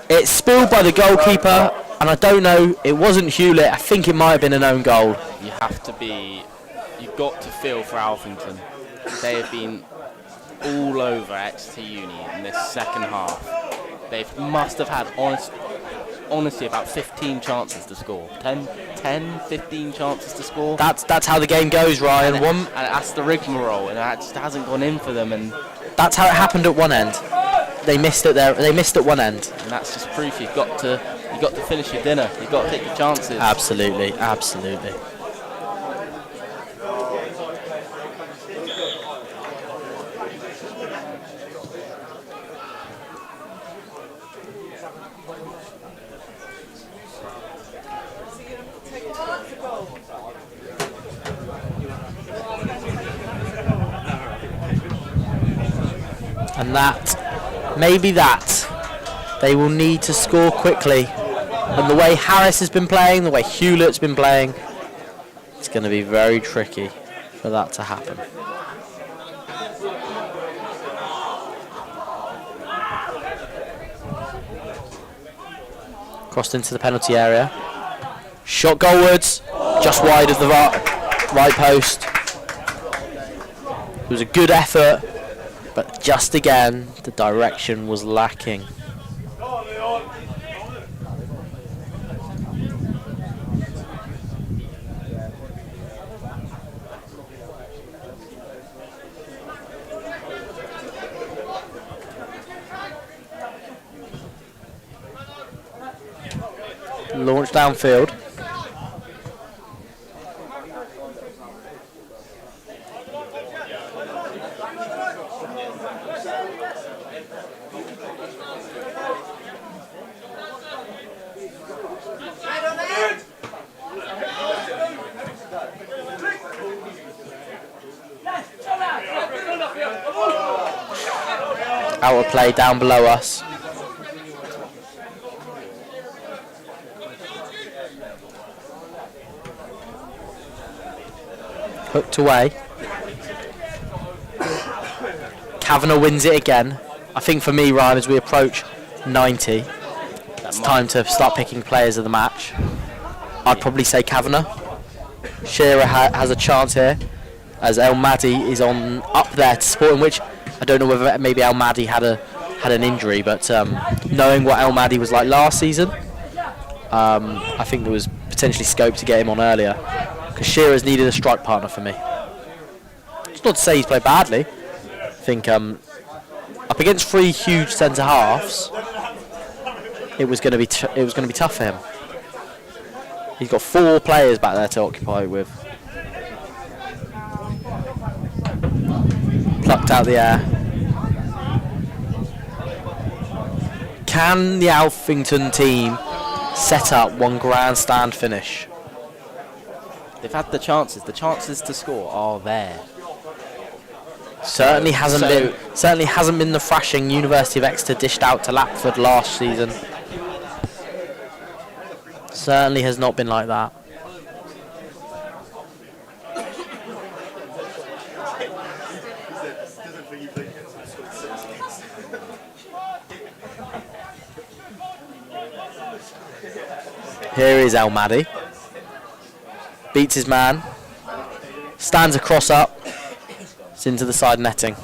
It's spilled by the goalkeeper, and I don't know, it wasn't Hewlett. I think it might have been an own goal. You've got to feel for Alphington. They have been all over Exeter Uni in this second half. They must have had, honestly, about 15 chances to score. 15 chances to score. That's how the game goes, Ryan. And that's the rigmarole, and it just hasn't gone in for them. And that's how it happened at one end. They missed it there. They missed at one end. And that's just proof you've got to finish your dinner. You've got to take your chances. Absolutely, absolutely. And maybe they will need to score quickly. And the way Harris has been playing, the way Hewlett's been playing, it's going to be very tricky for that to happen. Crossed into the penalty area. Shot goalwards, just wide of the right post. It was a good effort, but just again, the direction was lacking. Launch downfield. Out of play down below us. Hooked away. Kavanagh wins it again. I think for me, Ryan, as we approach 90, it's time to start picking players of the match. I'd probably say Kavanagh. Shearer has a chance here, as El Mahdi is on up there to support him, which I don't know whether maybe El Mahdi had an injury, but knowing what El Mahdi was like last season, I think there was potentially scope to get him on earlier, because Shearer's needed a strike partner for me. It's not to say he's played badly. I think up against three huge centre halves, it was going to be tough for him. He's got four players back there to occupy with. Plucked out the air. Can the Alphington team set up one grandstand finish? They've had the chances. The chances to score are there. Certainly hasn't been the thrashing University of Exeter dished out to Lapford last season. Certainly has not been like that. Here is El Mahdi. Beats his man. Stands across up. It's into the side netting.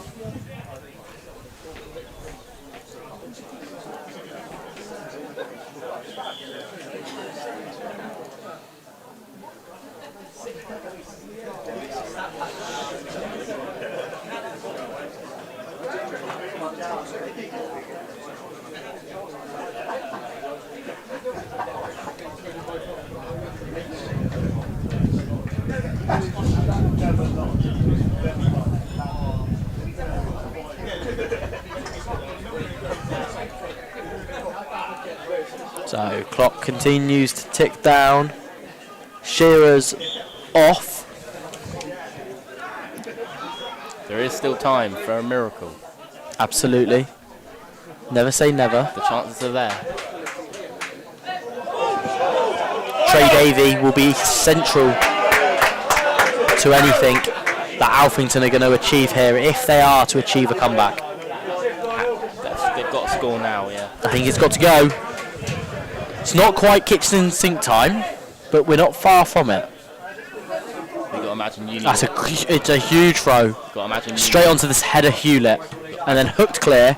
Clock continues to tick down. Shearer's off. There is still time for a miracle. Absolutely. Never say never. The chances are there. Trey Davey will be central to anything that Alphington are going to achieve here if they are to achieve a comeback. They've got to score now, yeah. I think it's got to go. It's not quite kitchen sink time, but we're not far from it. You've got to imagine Uni. It's a huge throw. Got to imagine Straight onto this header Hewlett, and then hooked clear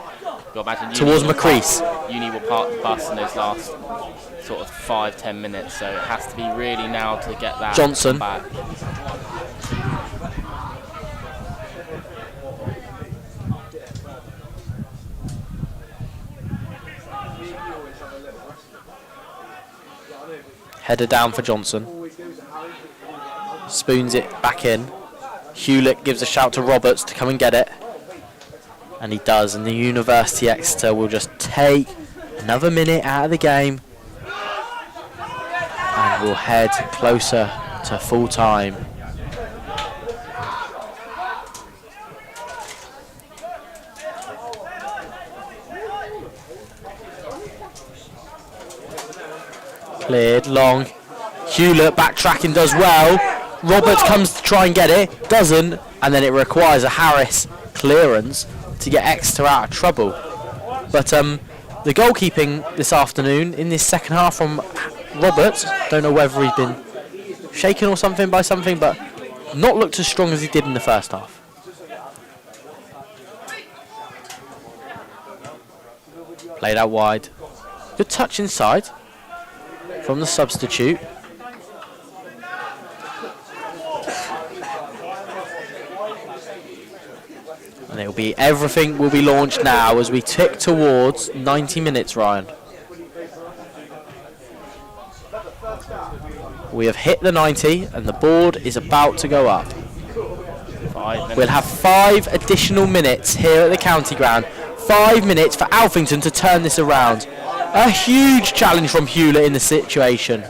towards McCrease. Uni will park the bus in those last sort of 5-10 minutes, so it has to be really now to get that Johnson. back. Header down for Johnson. Spoons it back in. Hewlett gives a shout to Roberts to come and get it. And he does, and the University Exeter will just take another minute out of the game. And we'll head closer to full time. Cleared, long. Hewlett backtracking does well. Roberts comes to try and get it, doesn't, and then it requires a Harris clearance to get Exeter out of trouble. But the goalkeeping this afternoon in this second half from Roberts, don't know whether he's been shaken or something by something, but not looked as strong as he did in the first half. Played out wide. Good touch inside from the substitute. And it'll be everything will be launched now as we tick towards 90 minutes, Ryan. We have hit the 90 and the board is about to go up. We'll have 5 additional minutes here at the county ground. 5 minutes for Alphington to turn this around. A huge challenge from Hewlett in the situation.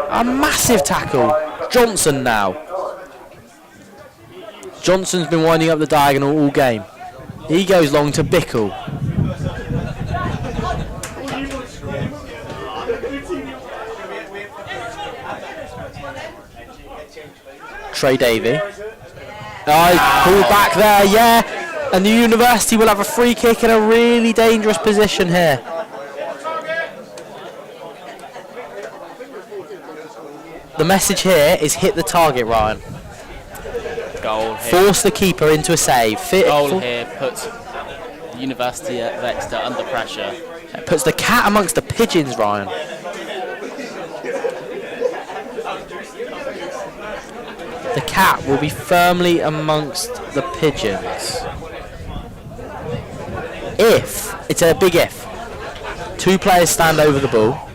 A massive tackle. Johnson now. Johnson's been winding up the diagonal all game. He goes long to Bickle. Trey Davey. Pulled back there, yeah. And the University will have a free kick in a really dangerous position here. The message here is hit the target, Ryan. Goal here. Force the keeper into a save. Goal here puts University of Exeter under pressure. It puts the cat amongst the pigeons, Ryan. The cat will be firmly amongst the pigeons. If, it's a big if, 2 players stand over the ball,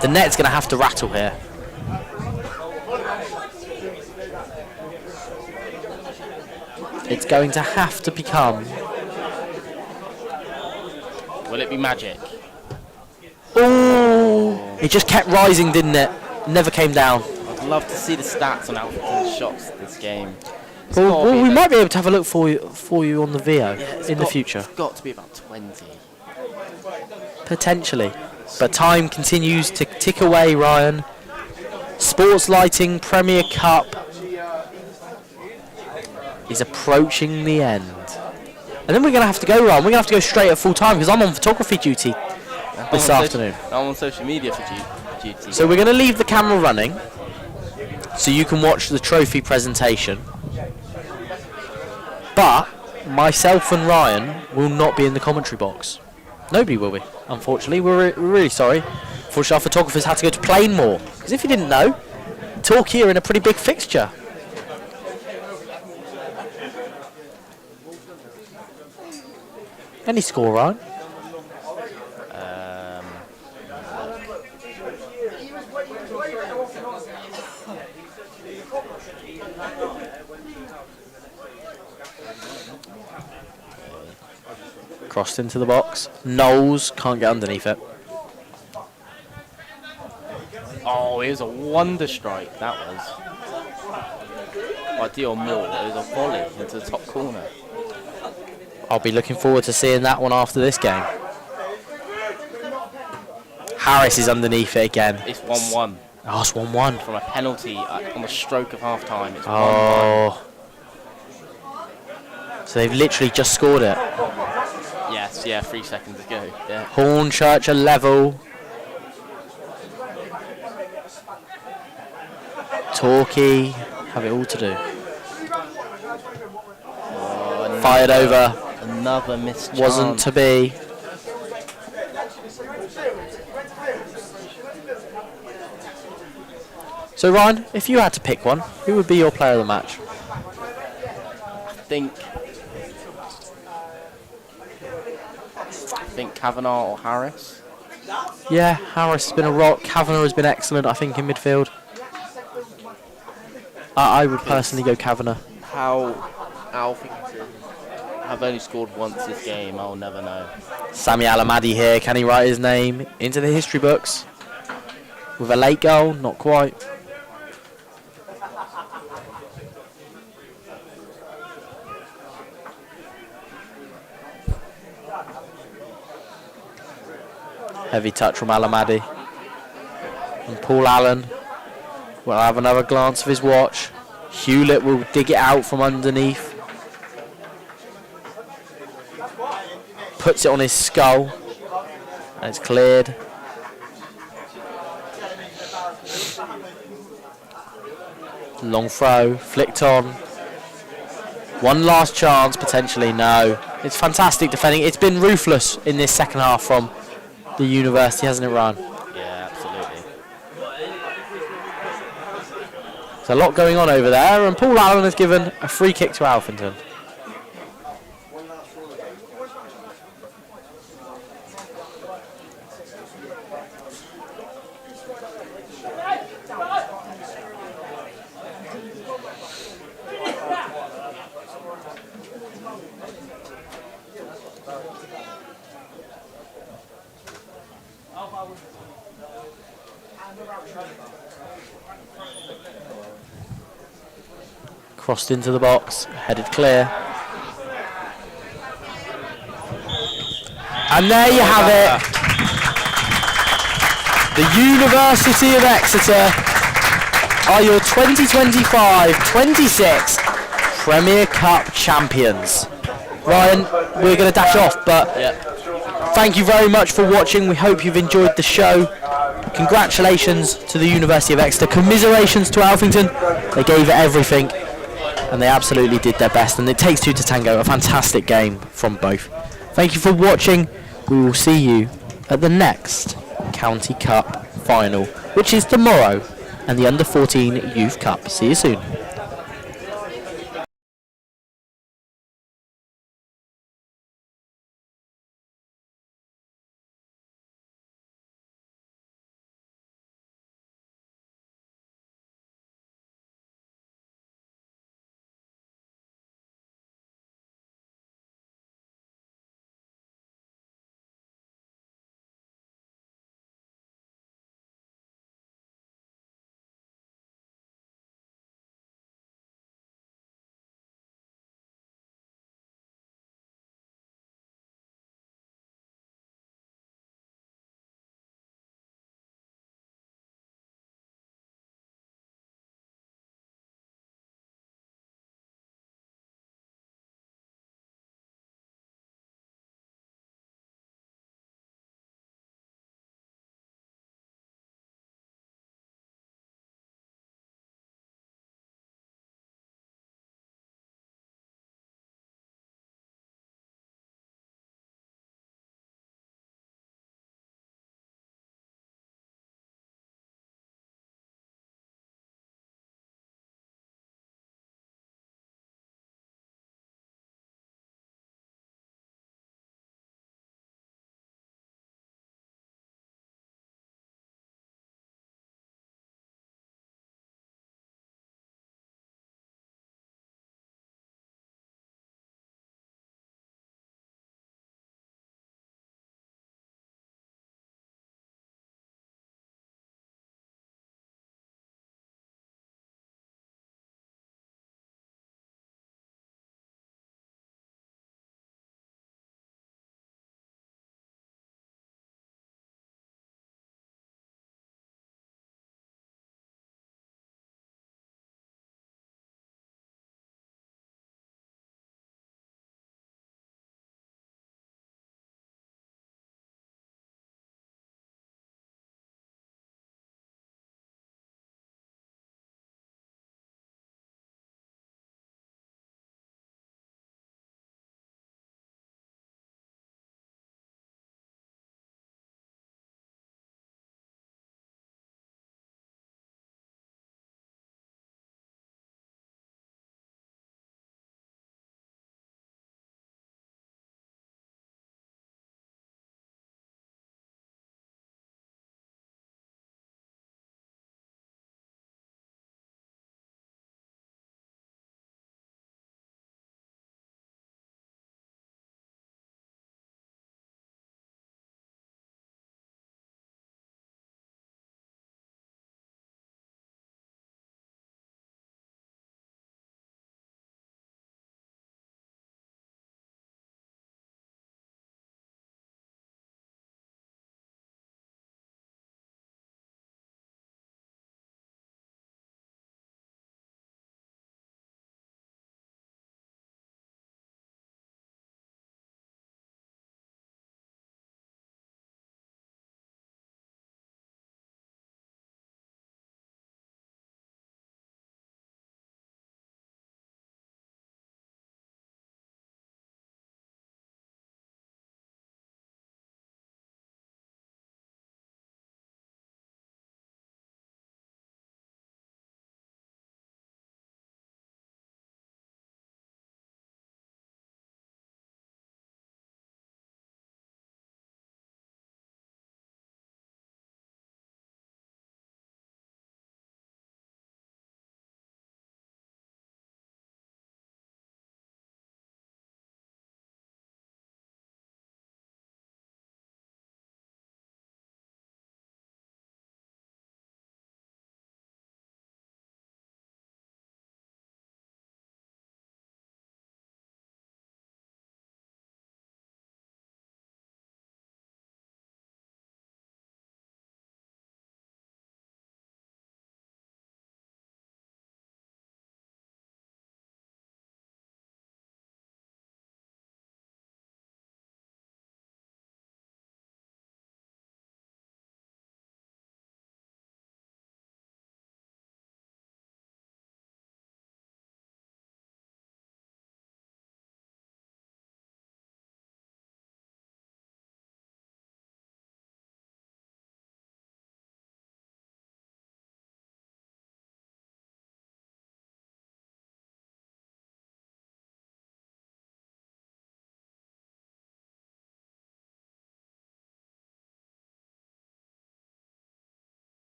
the net's going to have to rattle here. It's going to have to become... Will it be magic? Oh! It just kept rising, didn't it? Never came down. I'd love to see the stats on Alphington's shots this game. Well, we might be able to have a look for you on the VO in the future. It's got to be about 20. Potentially. But time continues to tick away, Ryan. Sports Lighting Premier Cup is approaching the end. And then we're going to have to go, Ryan. We're going to have to go straight at full time because I'm on photography duty this afternoon. I'm on social media for duty. So we're going to leave the camera running so you can watch the trophy presentation. But myself and Ryan will not be in the commentary box. Nobody will be, unfortunately. We're really sorry. Unfortunately, our photographers had to go to Plainmoor. Because if you didn't know, Torquay are in a pretty big fixture. Any score, Ryan? Crossed into the box. Knowles can't get underneath it. Oh, it was a wonder strike, that was. By Dion Moore, it was a volley into the top corner. I'll be looking forward to seeing that one after this game. Harris is underneath it again. It's 1-1. Oh, it's 1-1. From a penalty on the stroke of half time. It's 1-1. Oh. So they've literally just scored it. Yes, yeah, 3 seconds to go. Yeah. Hornchurch are level. Torquay have it all to do. Oh, Fired over. Another missed chance. Wasn't to be. So Ryan, if you had to pick one, who would be your player of the match? I think Kavanagh or Harris. Yeah, Harris has been a rock. Kavanagh has been excellent, I think, in midfield. I would personally go Kavanagh. How Alphington have only scored once this game, I'll never know. Sami Alamadi here. Can he write his name into the history books? With a late goal? Not quite. Heavy touch from Alamadi. And Paul Allen will have another glance of his watch. Hewlett will dig it out from underneath. Puts it on his skull. And it's cleared. Long throw, flicked on. One last chance, potentially. No. It's fantastic defending. It's been ruthless in this second half from the University, hasn't it, Ryan? Yeah, absolutely. There's a lot going on over there, and Paul Allen has given a free kick to Alphington. Crossed into the box, headed clear. And there you have it. The University of Exeter are your 2025-26 Premier Cup champions. Ryan, we're going to dash off, but thank you very much for watching. We hope you've enjoyed the show. Congratulations to the University of Exeter. Commiserations to Alphington. They gave it everything, and they absolutely did their best, and it takes two to tango. A fantastic game from both. Thank you for watching. We will see you at the next County Cup final, which is tomorrow, and the Under-14 Youth Cup. See you soon.